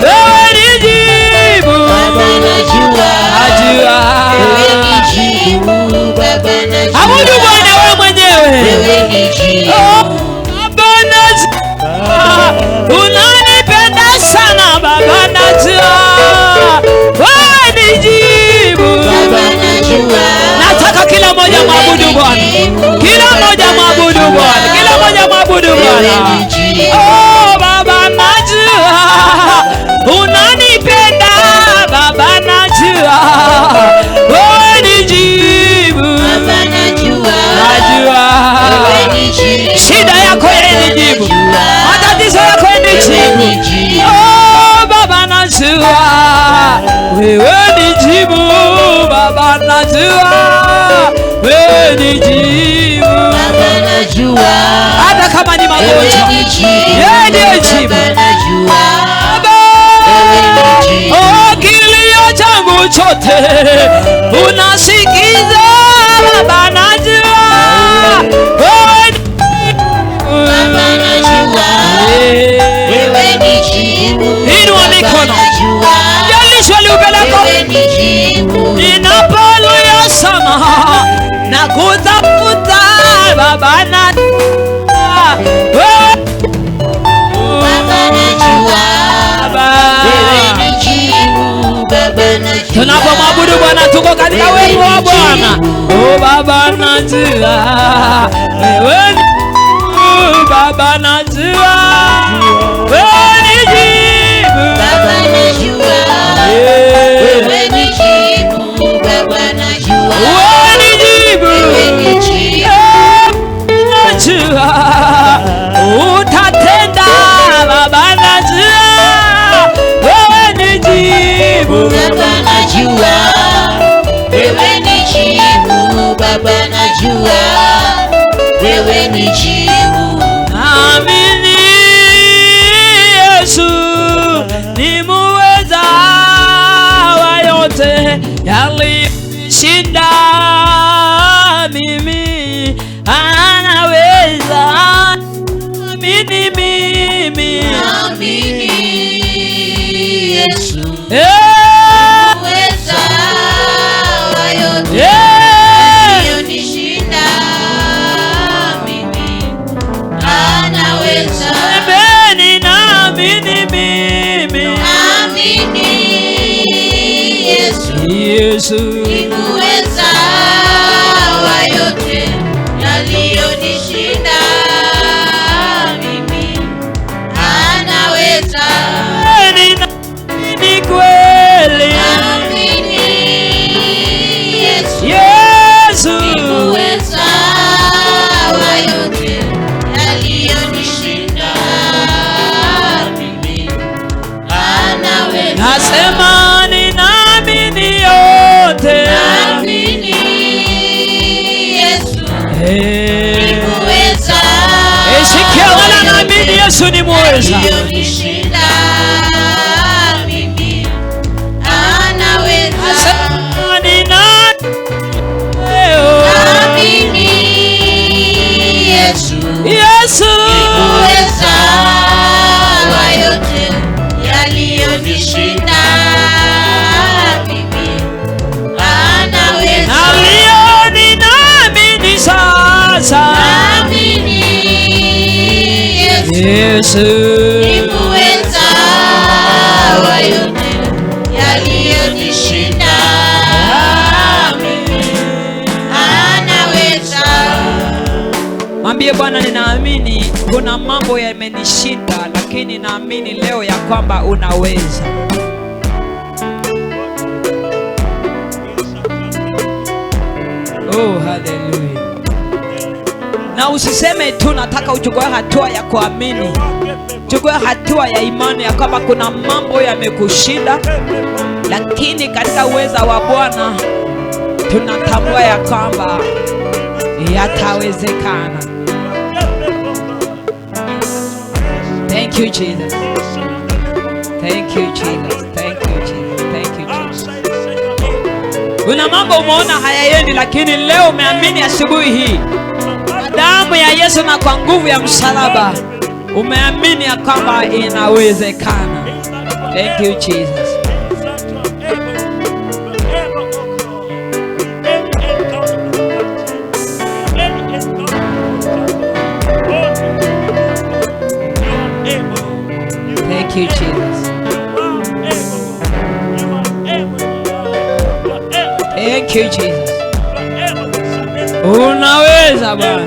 wewe ni jibu Baba, najua wewe ni jibu Baba, najua. Abudu Bwana wewe mwenyewe. Wewe ni jibu. Baba, najua unanipenda sana Baba, najua wewe ni jibu Baba, najua. Nataka kila moja mwabudu Bwana, kila moja mwabudu Bwana, kila moja mwabudu Bwana. Oh Baba, najua unanipenda Baba, najua wewe ni jibu Baba, najua wewe ni jibu. Shida yako yeye ni jibu, matatizo yako ni jibu. Oh Baba, najua wewe ni jibu Baba, najua wewe ni jibu Baba, najua. Hata kama ni magonjwa, yeye ndiye jibu Baba. Oh, kilio changu chote unasikiza Baba, najua wewe ni Baba, najua wewe ni jibu. Inua mikono, jalisho liupeleko ninapolia sana na kutafuta Baba, najua Baba, najua wewe ni jibu Baba, najua. Tunapomwabudu Bwana tuko katika uwepo wa Bwana. Oh Baba, najua wewe ni jibu Baba, najua wewe ni jibu Baba, najua wewe ni jibu Baba, najua wewe ni jibu. Najua utatenda Baba, najua wewe ni jibu Baba, najua wewe ni jibu Baba, najua wewe ni jibu. Amini Yesu ni muweza wa yote, yalishinda mimi, anaweza. Amini mimi, amini Yesu muweza wa yote, yalishinda mimi, anaweza. Amini naamini mimi, amini Yesu ni muweza wa yote, yaliyonishinda mimi, anaweza. Ni kweli, amini Yesu ni muweza wa yote, yaliyonishinda mimi, Sema ninaamini yote. Naamini Yesu ni muweza. Sikia wala naamini Yesu ni muweza. Aliyonishinda mimi anaweza. Sema Naamini Yesu ni muweza wa yote yaliyonishinda mimi anaweza. Ninaamini sasa. Naamini Yesu ni muweza wa yote yaliyonishinda mimi anaweza. Mwambie Bwana, ninaamini kuna mambo yamenishinda, lakini naamini leo ya kwamba unaweza. Oh, hallelujah. Na usiseme tu nataka uchukue hatua ya kuamini. Chukua hatua ya imani ya kwamba kuna mambo yamekushinda, lakini katika uweza wa Bwana tunatambua ya kwamba yatawezekana. Thank you Jesus. Thank you Jesus. Thank you Jesus. Thank you Jesus. Kuna mambo umeona hayaendi, lakini leo umeamini asubuhi hii damu ya Yesu na kwa nguvu ya msalaba umeamini ya kwamba inawezekana. Thank you Jesus. Thank you Jesus. Thank you Jesus. Unaweza Bwana.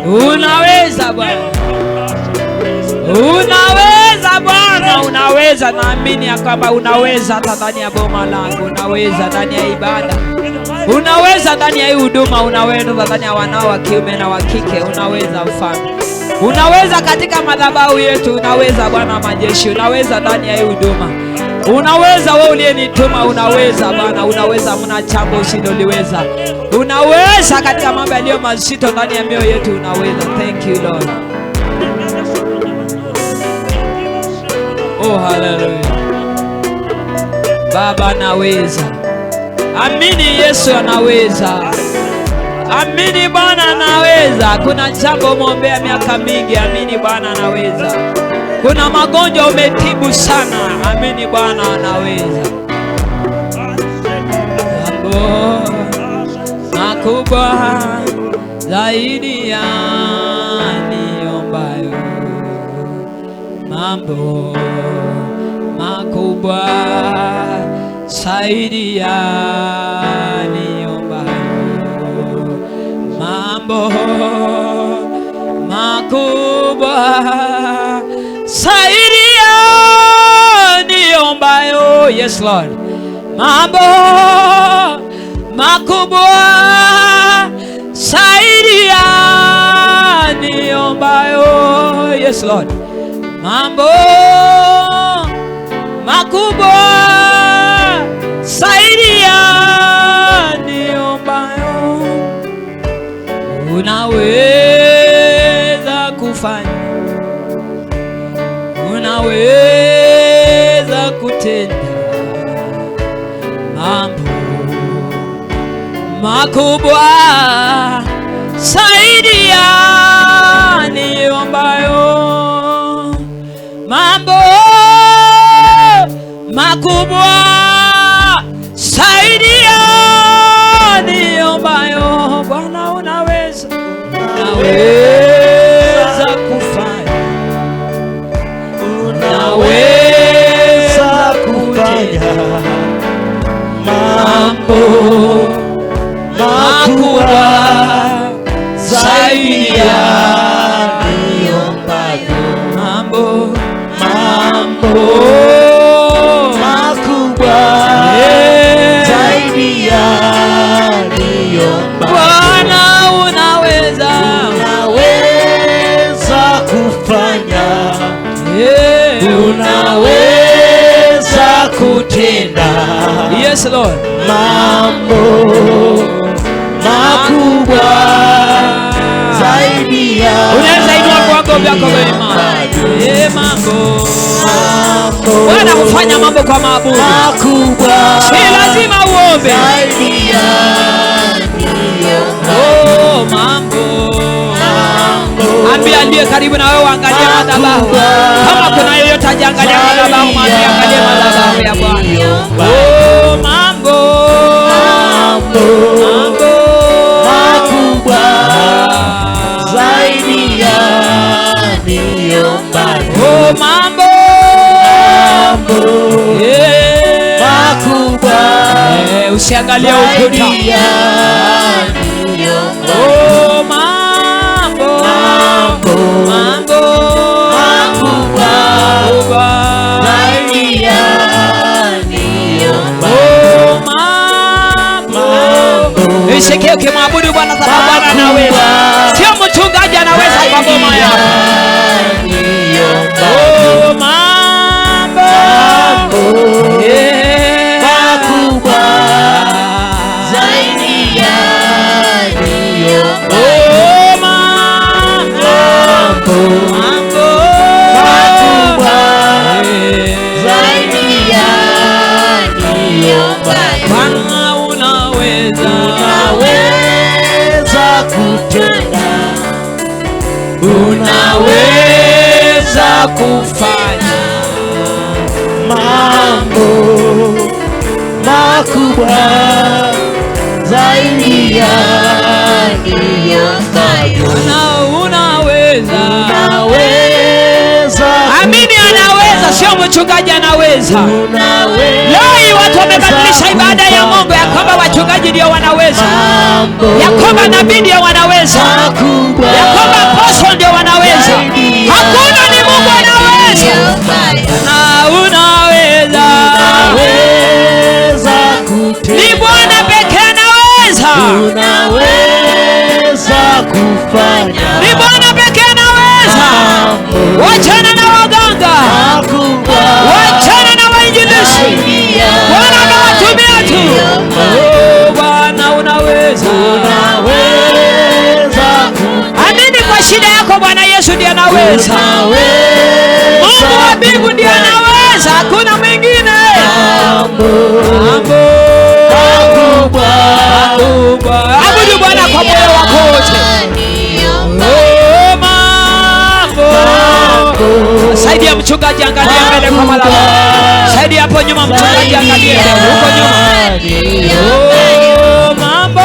Unaweza Bwana. Unaweza Bwana. Unaweza, naamini ya kwamba unaweza hata ndani ya boma langu, unaweza ndani ya ibada, unaweza ndani ya hii huduma, unaweza ndani ya wanao wa kiume na wa kike, unaweza Mfalme. Unaweza katika madhabahu yetu, unaweza Bwana majeshi, unaweza ndani ya hii huduma. Unaweza wewe uliyenituma, unaweza Bwana, unaweza, mna jambo usiloliweza. Unaweza katika mambo yaliyo mazito ndani ya mioyo yetu, unaweza. Thank you Lord. Oh hallelujah. Baba anaweza. Amini Yesu anaweza. Amini Bwana anaweza. Kuna jambo umeombea miaka mingi, amini Bwana anaweza. Kuna magonjwa umetibu sana, amini Bwana anaweza. Mambo makubwa zaidi ya niombayo, mambo makubwa zaidi ya niombayo, mambo makubwa zaidi ya niombayo. Yes Lord. Mambo makubwa zaidi ya niombayo. Yes Lord. Mambo makubwa zaidi ya niombayo. Unaweza kufanya, unaweza kutenda mambo makubwa zaidi ya niombayo. Mambo makubwa zaidi ya niombayo. Bwana unaweza, unaweza kufanya, unaweza kufanya mambo makubwa zaidi ya niombayo. Mambo makubwa zaidi ya niombayo. Bwana unaweza, unaweza kufanya, unaweza kutenda. Yes Lord. Mambo makubwa zaidi ya. Unaweza inua viwango vyako vya imani. Mambo Bwana hufanya mambo kwa maabudu makubwa, si lazima uombe. Oh, mambo. Ambia aliye karibu na wewe, angalia madhabahu. Kama kuna yeyote hajaangalia madhabahu, mwambie angalie madhabahu ya Bwana. Oh, mambo makubwa zaidi ya niombayo. Oh, mambo makubwa, usiangalie ukuta. Oh, mambo makubwa zaidi ya niombayo. Oh, mambo. Isikie ukimwabudu Bwana sababu Bwana anaweza. Sio mchungaji anaweza kwa boma yako. Oh, mambo makubwa zaidi ya niombayo. Oh, mambo makubwa zaidi ya niombayo. Bwana unaweza kutenda, unaweza kufanya mambo makubwa zaidi ya niombayo. unaweza. Amini anaweza, sio mchungaji anaweza. Leo watu wamebadilisha ibada ya Mungu ya kwamba wachungaji ndio wanaweza, ya kwamba nabii ndio wanaweza, ya kwamba apostle ndio wanaweza. Hakuna, ni Mungu anaweza. Na unaweza, ni Bwana pekee anaweza, ni Bwana pekee anaweza. Wachana na waganga, wachana na wainjilisti. Bwana anawatumia tu. Oh, Bwana unaweza. Amini kwa shida yako, Bwana Yesu ndiye anaweza. Mungu wa mbingu ndiye anaweza, hakuna mwingine. Abudu Bwana kwa moyo wako wote. Oh, mambo. Saidia mchungaji, angalia mbele kwa madhabahu. Saidia hapo nyuma mchungaji, angalia mbele huko nyuma. Oh, mambo.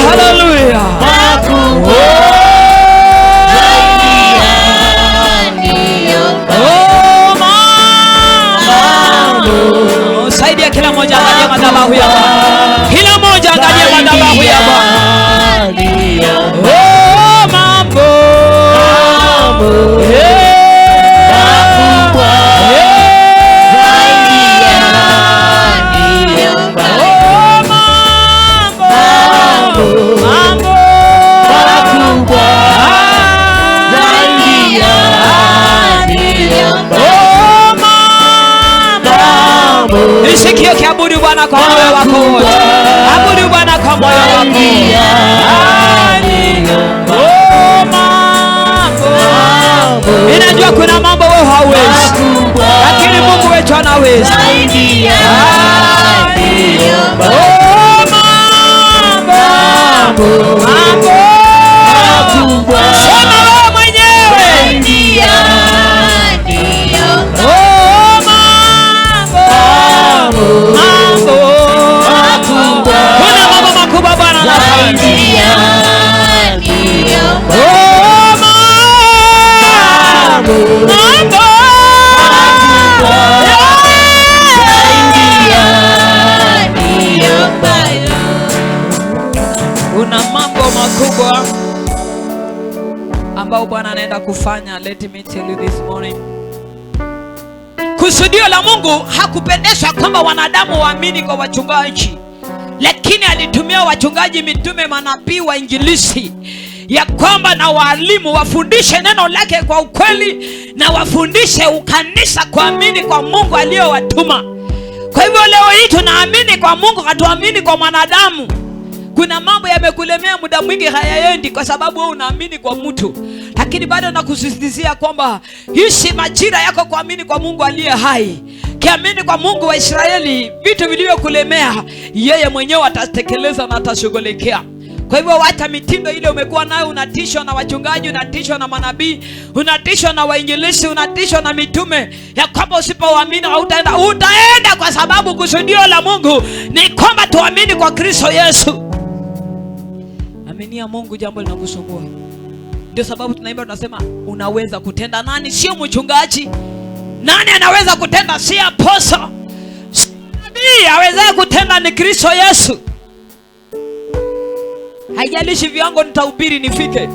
Hallelujah. Saidia kila mmoja angalia madhabahu ya Bwana. Kila mmoja angalia madhabahu ya Bwana. Oh, mambo. Nisikie kiabudu Bwana kwa moyo wako wote. Abudu Bwana kwa moyo wako. Oh, mambo. Ninajua kuna mambo wewe hauwezi, lakini Mungu wetu anaweza. Oh, mambo. Sema wewe mwenyewe. Oh, mambo. Kuna mambo makubwa Bwana anafanya. Oh, mambo. Kuna mambo makubwa ambao Bwana anaenda kufanya. Let me tell you this morning. Kusudio la Mungu hakupendeshwa kwamba wanadamu waamini kwa wachungaji. lakini alitumia wachungaji, mitume, manabii, wainjilisti, ya kwamba na walimu wafundishe neno lake kwa ukweli, na wafundishe ukanisa kuamini kwa Mungu aliyowatuma. Kwa hivyo leo hii tunaamini kwa Mungu, hatuamini kwa mwanadamu. Kuna mambo yamekulemea muda mwingi hayaendi kwa sababu wewe unaamini kwa mtu, lakini bado nakusisitizia kwamba hii si majira yako kuamini kwa Mungu aliye hai. Kiamini kwa Mungu wa Israeli, vitu vilivyokulemea yeye mwenyewe atatekeleza na atashughulikia. Kwa hivyo wacha mitindo ile umekuwa nayo, unatishwa na wachungaji, unatishwa na manabii, unatishwa na wainjilisti, unatishwa na mitume, ya kwamba usipoamini hautaenda. Utaenda kwa sababu kusudio la Mungu ni kwamba tuamini kwa Kristo Yesu. Aminia Mungu jambo linakusumbua. Ndio sababu tunaimba, tunasema unaweza kutenda. Nani? Sio mchungaji. Nani anaweza kutenda? Si apostle. Nabii aweza kutenda ni Kristo Yesu. Haijalishi viwango nitahubiri nifike,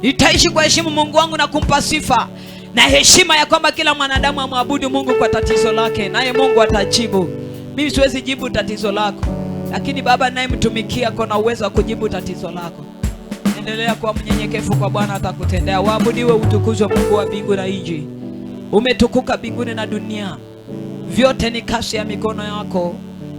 nitaishi kwa heshima Mungu wangu na kumpa sifa na heshima ya kwamba kila mwanadamu amwabudu Mungu kwa tatizo lake, naye Mungu atajibu. Mimi siwezi jibu tatizo lako, lakini Baba naye mtumikia kuna uwezo wa kujibu tatizo lako. Endelea kuwa mnyenyekevu kwa Bwana, atakutendea. Waabudiwe, utukuzwe Mungu wa mbingu na nchi. Umetukuka mbinguni na dunia, vyote ni kazi ya mikono yako.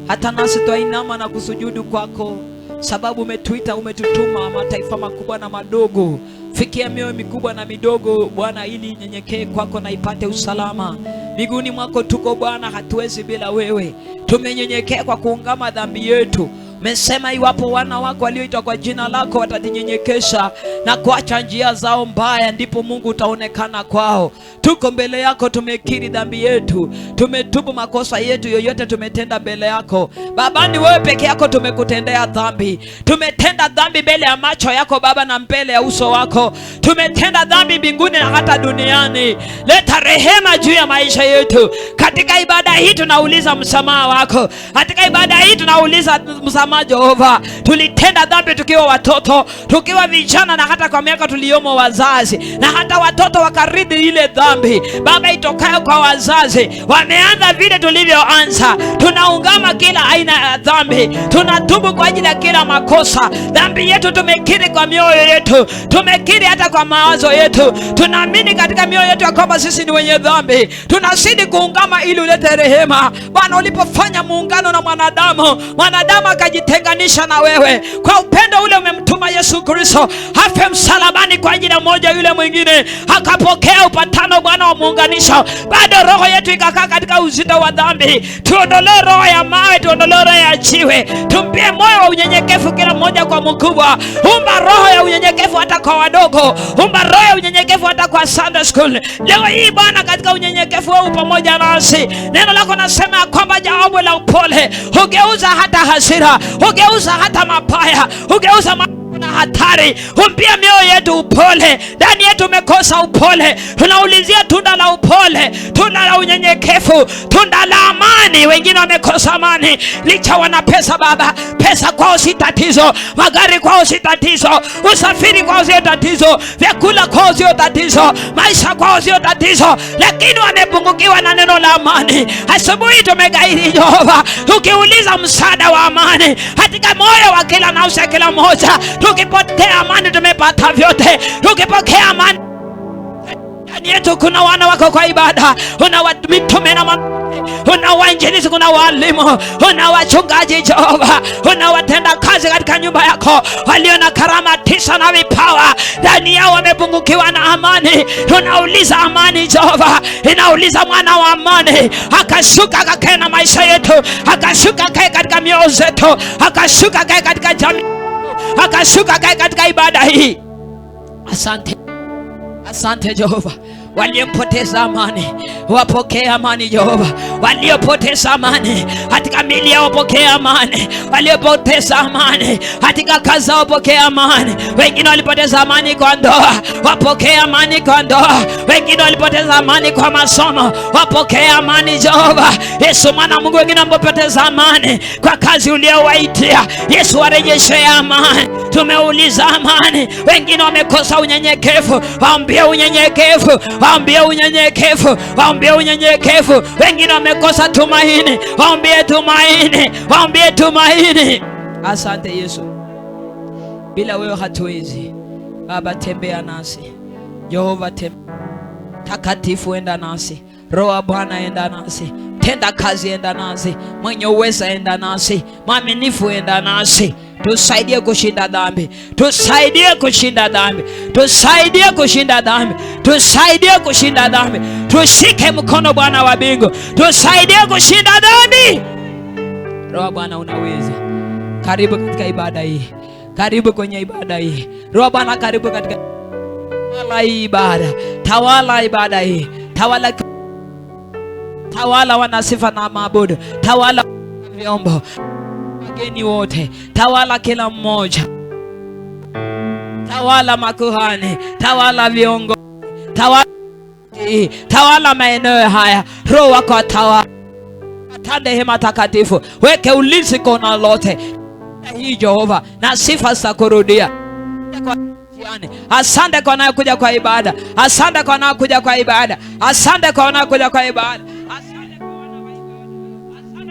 Hata nasi twainama na kusujudu kwako, sababu umetuita, umetutuma mataifa makubwa na madogo. Fikia mioyo mikubwa na midogo Bwana, ili nyenyekee kwako na ipate usalama. Miguuni mwako tuko Bwana, hatuwezi bila wewe. Tumenyenyekea kwa kuungama dhambi yetu. Umesema iwapo wana wako walioitwa kwa jina lako watajinyenyekesha na kuacha njia zao mbaya, ndipo Mungu utaonekana kwao. Tuko mbele yako, tumekiri dhambi yetu, tumetubu makosa yetu yoyote tumetenda mbele yako Baba. Ni wewe peke yako tumekutendea dhambi. Tumetenda dhambi mbele ya macho yako Baba na mbele ya uso wako. Tumetenda dhambi mbinguni na hata duniani. Leta rehema juu ya maisha yetu. Katika ibada hii tunauliza msamaha wako. Katika ibada hii tunauliza msamaha Jehova. Tulitenda dhambi tukiwa watoto, tukiwa vijana, na hata kwa miaka tuliyomo wazazi, na hata watoto wakaridhi ile dhambi Baba itokayo kwa wazazi. Wameanza vile tulivyoanza. Tunaungama kila aina ya dhambi, tunatubu kwa ajili ya kila makosa. Dhambi yetu tumekiri kwa mioyo yetu, tumekiri hata kwa mawazo yetu. Tunaamini katika mioyo yetu ya kwamba sisi ni wenye dhambi. Tunazidi kuungama ili ulete rehema Bwana. Ulipofanya muungano na mwanadamu, mwanadamu akajitenganisha na wewe. Kwa upendo ule umemtuma Yesu Kristo afe msalabani kwa ajili ya mmoja yule mwingine, akapokea upatano Bwana wa muunganisho. Bado roho yetu ikakaa katika uzito wa dhambi. Tuondolee roho ya mawe, tuondolee roho ya jiwe, tumpie moyo wa unyenyekevu kila mmoja kwa mkubwa. Umba roho ya unyenyekevu hata kwa wadogo, umba roho ya unyenyekevu hata kwa Sunday school. Leo hii Bwana, katika unyenyekevu wewe pamoja nasi. Neno lako nasema kwamba jawabu la upole hugeuza hata hasira, hugeuza hata mabaya, hugeuza na hatari. Umpia mioyo yetu upole. Ndani yetu umekosa upole. Tunaulizia tunda la upole, tunda la unyenyekevu, tunda la amani. Wengine wamekosa amani licha wana pesa Baba. Pesa kwao si tatizo, magari kwao si tatizo, usafiri kwao sio tatizo, vyakula kwao sio tatizo, maisha kwao sio tatizo, lakini wamepungukiwa na neno la amani. Asubuhi tumegairi Jehova, tukiuliza msaada wa amani katika moyo wa kila nafsi ya kila mmoja. Tukipokea amani tumepata vyote. Tukipokea amani ndani yetu, kuna wana wako kwa ibada, una mitume na una wainjilisti, kuna walimu, una wachungaji Jehova, una watenda kazi katika nyumba yako walio na karama 9 na vipawa ndani yao, wamepungukiwa na amani. Tunauliza amani Jehova, inauliza mwana wa amani akashuka akae na maisha yetu, akashuka akae katika mioyo zetu, akashuka akae katika jamii, akashuka akae katika ibada hii. Asante, asante Jehova. Waliopoteza amani wapokee amani Jehova. Waliopoteza amani katika miili yao wapokee amani. Waliopoteza amani katika kazi yao wapokee amani. Wengine walipoteza amani kwa ndoa, wapokee amani kwa ndoa. Wengine walipoteza amani kwa masomo, wapokee amani Jehova. Yesu mwana Mungu, wengine wamepoteza amani kwa kazi uliowaitia. Yesu warejeshe amani. Tumeuliza amani. Wengine wamekosa unyenyekevu, waambie unyenyekevu, waambie unyenyekevu, waambie unyenyekevu. Wengine wamekosa tumaini, waambie tumaini, waambie tumaini. Asante Yesu, bila wewe hatuwezi. Baba, tembea nasi. Jehova, takatifu, enda nasi. Roho wa Bwana, enda nasi. Tenda kazi, enda nasi. Mwenye uweza, enda nasi. Mwaminifu, enda nasi. Tusaidie kushinda dhambi. Tusaidie kushinda dhambi. Tusaidie kushinda dhambi. Tusaidie kushinda dhambi. Tushike mkono Bwana wa mbingu. Tusaidie kushinda dhambi. Roho wa Bwana, unaweza. Karibu katika ibada hii. Karibu kwenye ibada hii. Roho Bwana, karibu katika ibada. Tawala ibada hii. Tawala wana sifa na maabudu. Tawala vyombo, wageni wote. Tawala kila mmoja. Tawala makuhani. Tawala viongozi. Tawala maeneo haya. Roho wako atawala. Tande hema takatifu. Weke ulinzi kona lote hii Jehova, na sifa za kurudia. Asante kwa wanaokuja kwa ibada. Asante kwa wanaokuja kwa ibada. Asante kwa wanaokuja kwa ibada. Asante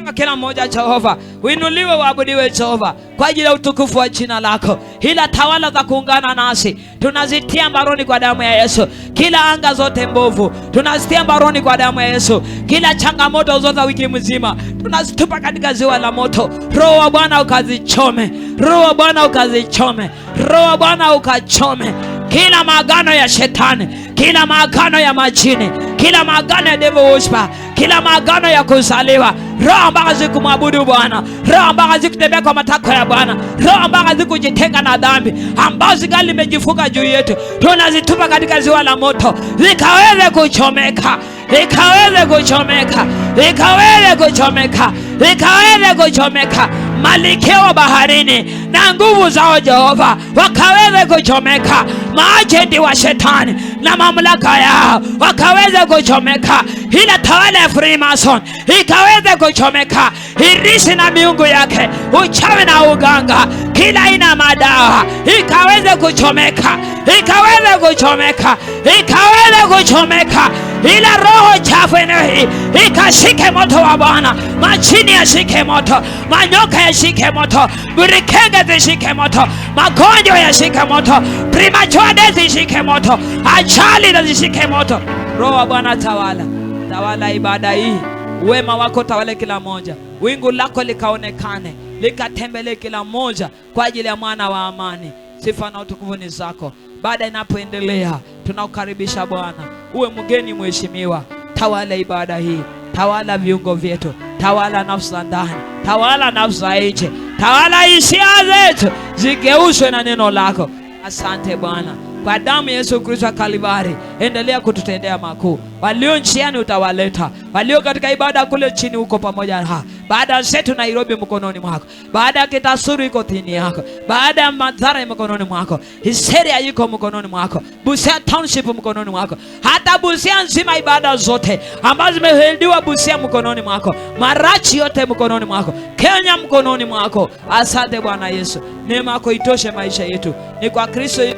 kwa kila mmoja Jehova. Uinuliwe, uabudiwe Jehova, kwa ajili ya utukufu wa jina lako. Ila tawala za kuungana nasi tunazitia mbaroni kwa damu ya Yesu. Kila anga zote mbovu tunazitia mbaroni kwa damu ya Yesu. Kila changamoto zote wiki mzima tunazitupa katika ziwa la moto. Roho wa Bwana ukazichome. Roho wa Bwana ukazichome. Roho wa Bwana ukachome kila maagano ya shetani, kila maagano ya majini, kila maagano ya devil worshiper, kila maagano ya kuzaliwa, roho ambazo zikumwabudu Bwana, roho ambazo zikutembea kwa matakwa ya Bwana, roho ambazo zikujitenga na dhambi, ambazo zingali zimejifunga juu yetu, tunazitupa katika ziwa la moto, zikaweze kuchomeka, ikaweze kuchomeka, ikaweze kuchomeka, ikaweze kuchomeka. Malkia wa baharini na nguvu zao Jehova wakaweze kuchomeka. Maajenti wa shetani na mamlaka yao wakaweze kuchomeka. Ila tawala ya Freemason ikaweze kuchomeka. Irisi na miungu yake, uchawi na uganga, kila aina madawa ikaweze kuchomeka, ikaweze kuchomeka, ikaweze kuchomeka. Ila roho chafu eneo hii ikashike moto wa Bwana. Majini yashike moto, manyoka yashike moto, burikenge zishike moto, magonjwa yashike moto, premature death zishike moto, ajali zishike moto. Roho wa Bwana tawala. Tawala ibada hii. Wema wako tawale kila moja. Wingu lako likaonekane, likatembele kila moja kwa ajili ya mwana wa amani. Sifa na utukufu ni zako. Baada inapoendelea tunakukaribisha Bwana, uwe mgeni mheshimiwa. Tawala ibada hii, tawala viungo vyetu, tawala nafsi za ndani, tawala nafsi za nje, tawala hisia zetu zigeuzwe na neno lako. Asante Bwana, kwa damu Yesu Kristo Kalvari, endelea kututendea makuu. Walio njiani utawaleta, walio katika ibada kule chini uko pamoja na. Baada zetu Nairobi mkononi mwako, baada ya Kitasuru iko chini yako, baada ya Mathare mkononi mwako, Hiseria iko mkononi mwako, Busia Township mkononi mwako, hata Busia nzima ibada zote ambazo zimehediwa Busia mkononi mwako, Marachi yote mkononi mwako, Kenya mkononi mwako. Asante Bwana Yesu, neema yako itoshe maisha yetu. Ni kwa Kristo Yesu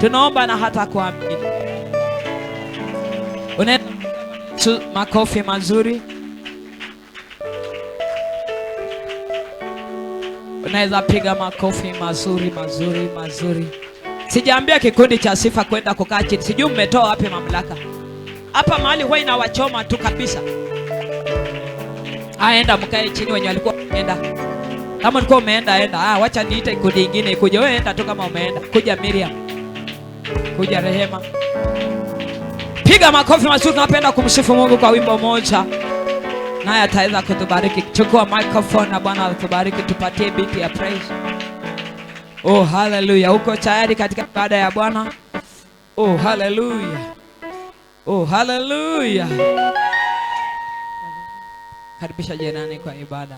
tunaomba na hata kuamini. Makofi mazuri. Unaweza piga makofi mazuri mazuri mazuri. Sijaambia kikundi cha sifa kwenda kukaa chini. Sijui mmetoa wapi mamlaka. Hapa mahali huwa inawachoma tu kabisa. Aenda mkae chini wenye walikuwa wameenda. Kama ulikuwa umeenda enda. Wacha niite kikundi kingine ikuje. Wewe enda tu kama umeenda. Kuja Miriam. Kuja Rehema. Piga makofi mazuri. Tunapenda kumsifu Mungu kwa wimbo moja, naye ataweza kutubariki. Chukua microphone na Bwana atubariki, tupatie beat ya praise. Oh hallelujah. Uko tayari katika ibada ya Bwana? Oh hallelujah. Oh hallelujah. Karibisha jirani kwa ibada.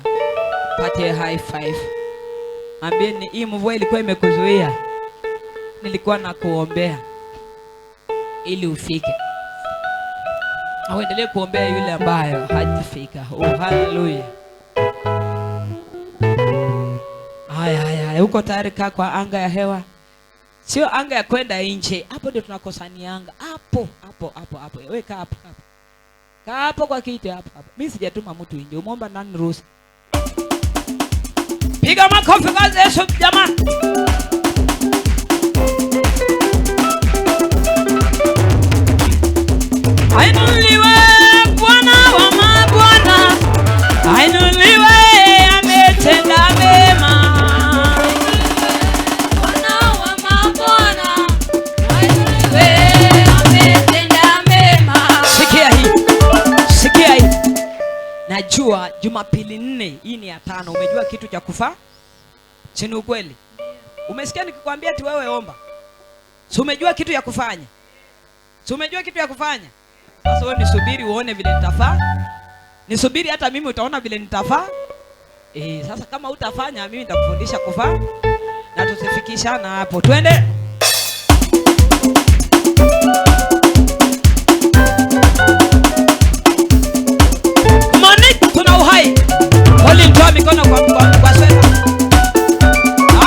Patie high five. Ambie ni hii mvua ilikuwa imekuzuia. Nilikuwa na kuombea ili ufike. Au endelee kuombea yule ambaye hajafika. Oh hallelujah. Haya, uko tayari? Kaa kwa anga ya hewa. Sio anga ya kwenda nje. Hapo ndio tunakosania anga. Hapo. Wewe kaa hapo. Kaa hapo kwa kiti hapo. Mimi sijatuma mtu nje. Umeomba nani ruhusa? Piga makofi kwa Yesu jamani. Ainuliwe Bwana wa mabwana, ainuliwe, ametenda mema. Bwana wa mabwana, ainuliwe, ametenda mema. Sikia hii, sikia hii. Najua Jumapili 4 hii ni ya 5. Umejua kitu cha kufaa? Chini ukweli. Umesikia nikikwambia ati wewe omba? Si umejua kitu ya kufanya? Si umejua kitu ya kufanya? Sasa wewe nisubiri uone vile nitafaa. Nisubiri hata mimi utaona vile nitafaa. Sasa kama utafanya mimi nitakufundisha kufaa na tusifikishana hapo. Twende. Monique tuna uhai. Holi mtoa mikono kwa sweta.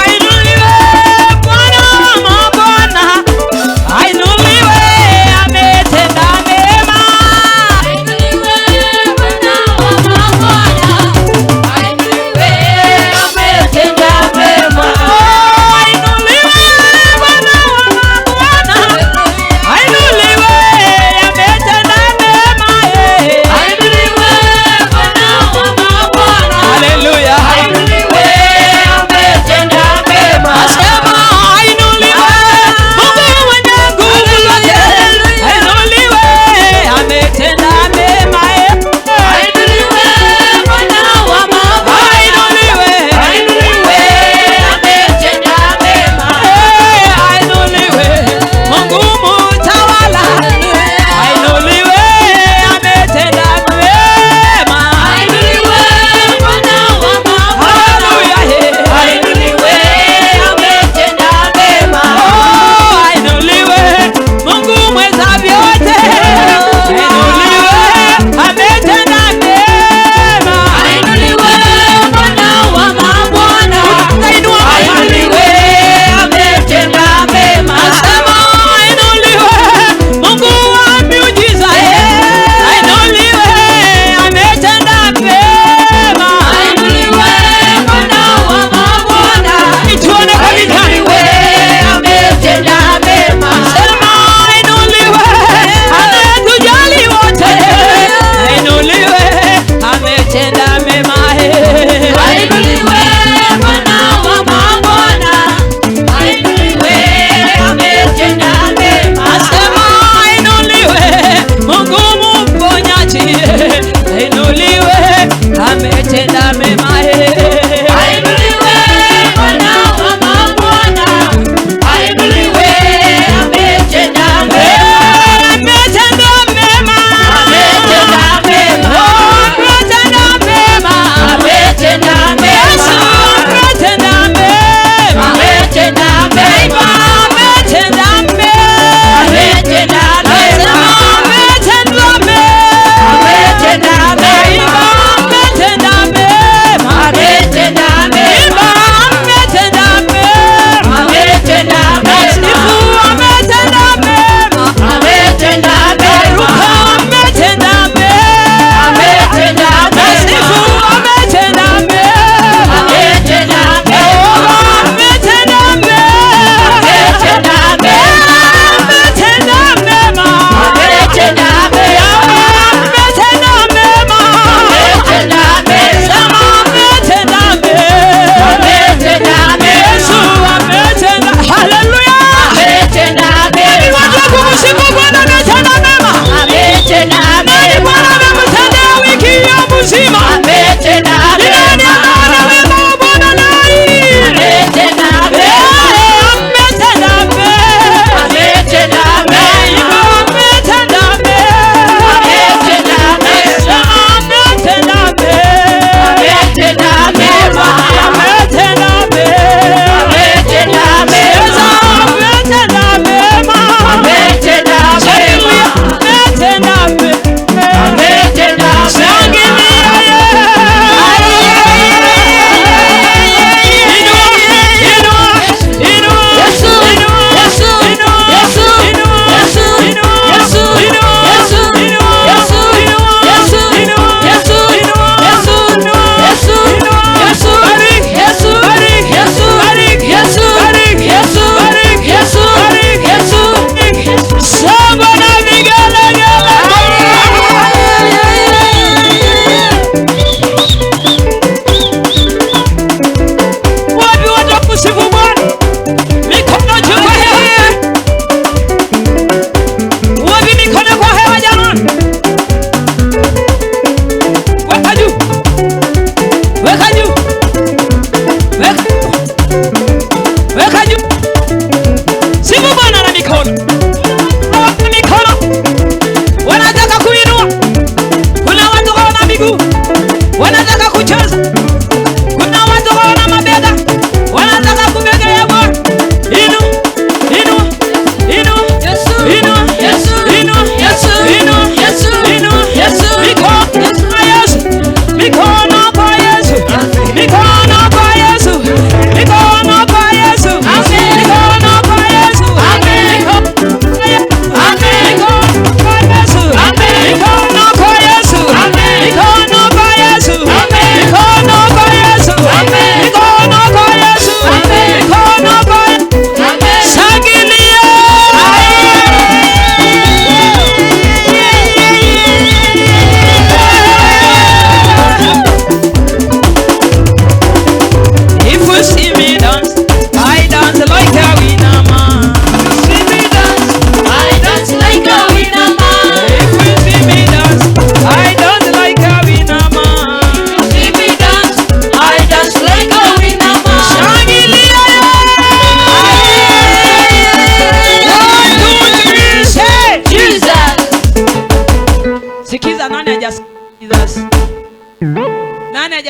Ainuliwe Bwana wa mabwana, ainuliwe, ametenda mema. Ainuliwe Bwana wa mabwana, ainuliwe, ametenda mema. Ainuliwe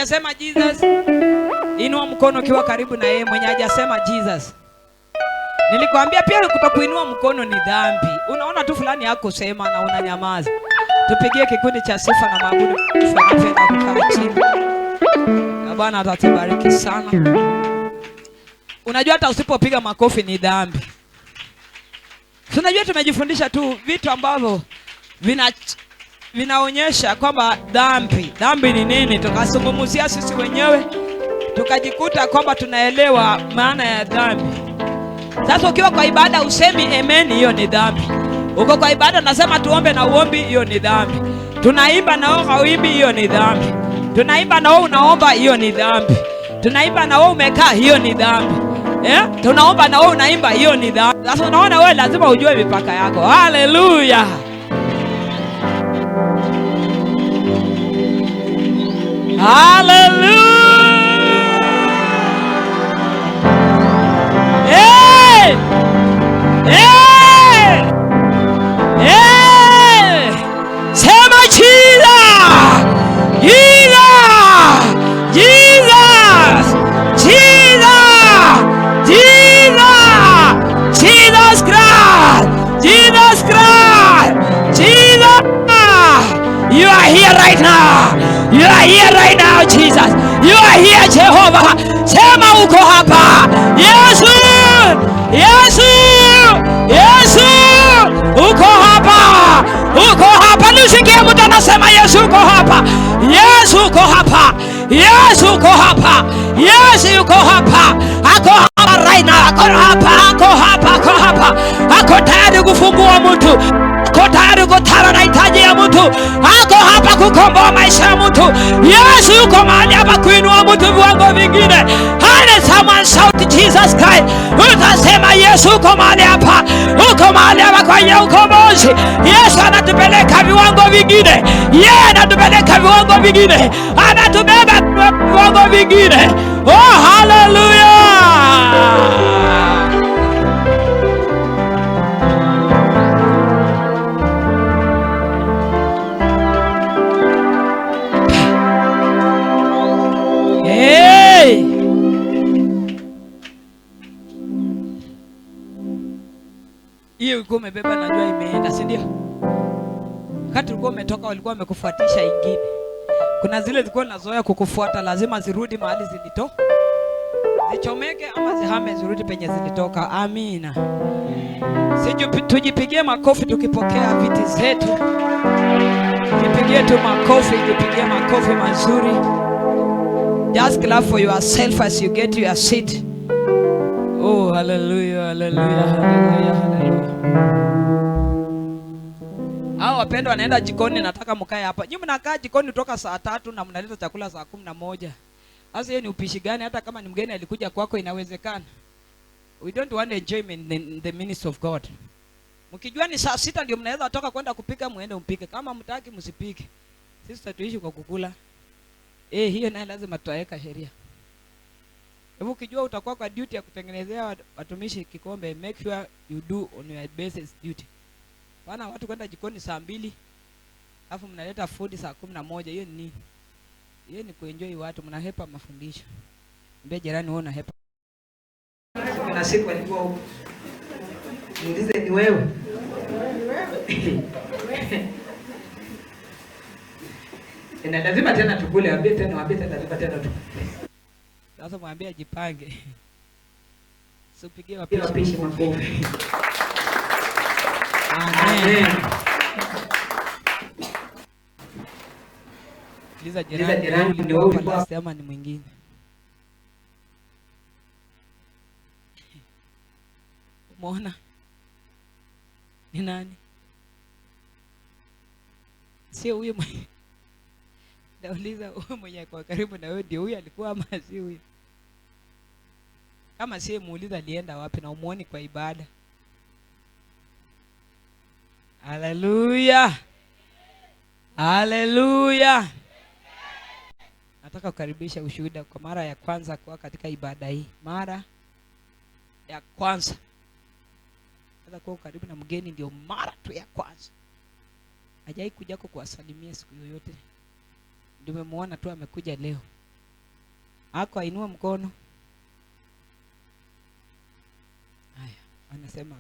hajasema Jesus, inua mkono ukiwa karibu na yeye. Mwenye hajasema Jesus, nilikwambia pia kutokuinua mkono ni dhambi. Unaona tu fulani yako sema na unanyamaza. Tupigie kikundi cha sifa na maabudu. Tunapenda kukaa chini. Na Bwana atatubariki sana. Unajua hata usipopiga makofi ni dhambi. Tunajua tumejifundisha tu vitu ambavyo vinaonyesha kwamba dhambi ni nini. Tukazungumzia sisi wenyewe, tukajikuta kwamba tunaelewa maana ya dhambi. Sasa ukiwa kwa ibada usemi amen, hiyo ni dhambi. Uko kwa ibada nasema tuombe na uombi, hiyo ni dhambi. Tunaimba na wewe hauimbi, hiyo ni dhambi. Tunaimba na wewe unaomba, hiyo ni dhambi. Tunaimba na wewe umekaa, hiyo ni dhambi. Tunaomba na wewe unaimba, hiyo ni dhambi. Sasa unaona wewe lazima ujue mipaka yako. Haleluya. Haleluya. Hey! Hey! Hey! Sema Jesus! Jesus! Jesus! Jesus! Jesus! Jesus Christ! Jesus Christ! Jesus! You are here right now. You are here right now, Jesus. You are here, Jehovah. Sema uko hapa. Yesu! Yesu! Yesu! Uko hapa. Uko hapa. Nisikie mtu anasema Yesu uko hapa. Yesu uko hapa. Yesu uko hapa. Yesu uko hapa. Ako hapa right now. Ako hapa. Ako hapa. Ako hapa. Ako tayari kufungua mtu. Ako tayari kutana na hitaji ya mtu. Ako hapa kukomboa maisha ya mtu. Yesu yuko mahali hapa kuinua mtu viwango vingine. Hale someone shout Jesus Christ. Utasema Yesu uko mahali hapa. Uko mahali hapa kwa yeye ukombozi. Yesu anatupeleka viwango vingine. Yeye anatupeleka viwango vingine. Anatubeba viwango vingine. Oh hallelujah. Hiyo ulikuwa umebeba, najua imeenda, si ndio? Wakati ulikuwa umetoka walikuwa wamekufuatisha ingine. Kuna zile zilikuwa nazoea kukufuata, lazima zirudi mahali zilitoka. Zichomeke ama zihame, zirudi penye zilitoka. Amina. Tujipigie makofi tukipokea viti zetu. Tujipigie tu makofi, tujipigie makofi mazuri. Just clap for yourself as you get to your seat. Oh, hallelujah, hallelujah, hallelujah, hallelujah. Hao wapendwa wanaenda jikoni, nataka mkae hapa. Nyinyi mnakaa jikoni kutoka saa 3 na mnaleta chakula saa 11. Sasa hiyo ni upishi gani? Hata kama ni mgeni alikuja kwako inawezekana. We don't want enjoyment in the ministry of God. Mkijua ni saa 6 ndio mnaweza toka kwenda kupika, muende mpike. Kama mtaki msipike. Sisi tutaishi kwa kukula. Hiyo naye lazima tutaweka sheria. Hebu ukijua utakuwa kwa duty ya kutengenezea watumishi kikombe, make sure you do on your basis duty. Bana watu kwenda jikoni saa 2, alafu mnaleta food saa 11, hiyo ni nini? Hiyo ni kuenjoy watu, mnahepa mafundisho. Mbie jirani wewe unahepa. Kuna siku alikuwa huko. Niulize ni wewe. Na lazima tena tukule, ambie tena lazima tena tukule. Sasa mwambie ajipange. Usipigie wapishi makofi. Amen. Liza jirani ndio ulikuwa sema ni mwingine. Umeona? Ni nani? Sio huyo mwenye. Nauliza huyo mwenye kwa karibu na wewe ndio huyo alikuwa ama si huyo? Kama si muuliza alienda wapi na umuoni kwa ibada. Haleluya. Haleluya. Nataka kukaribisha ushuhuda kwa mara ya kwanza kwa katika ibada hii. Mara ya kwanza. Sasa kwa karibu na mgeni ndio mara tu ya kwanza. Hajai kuja kuwasalimia siku yoyote. Ndio umemuona tu amekuja leo. Ako ainua mkono. Haya, anasema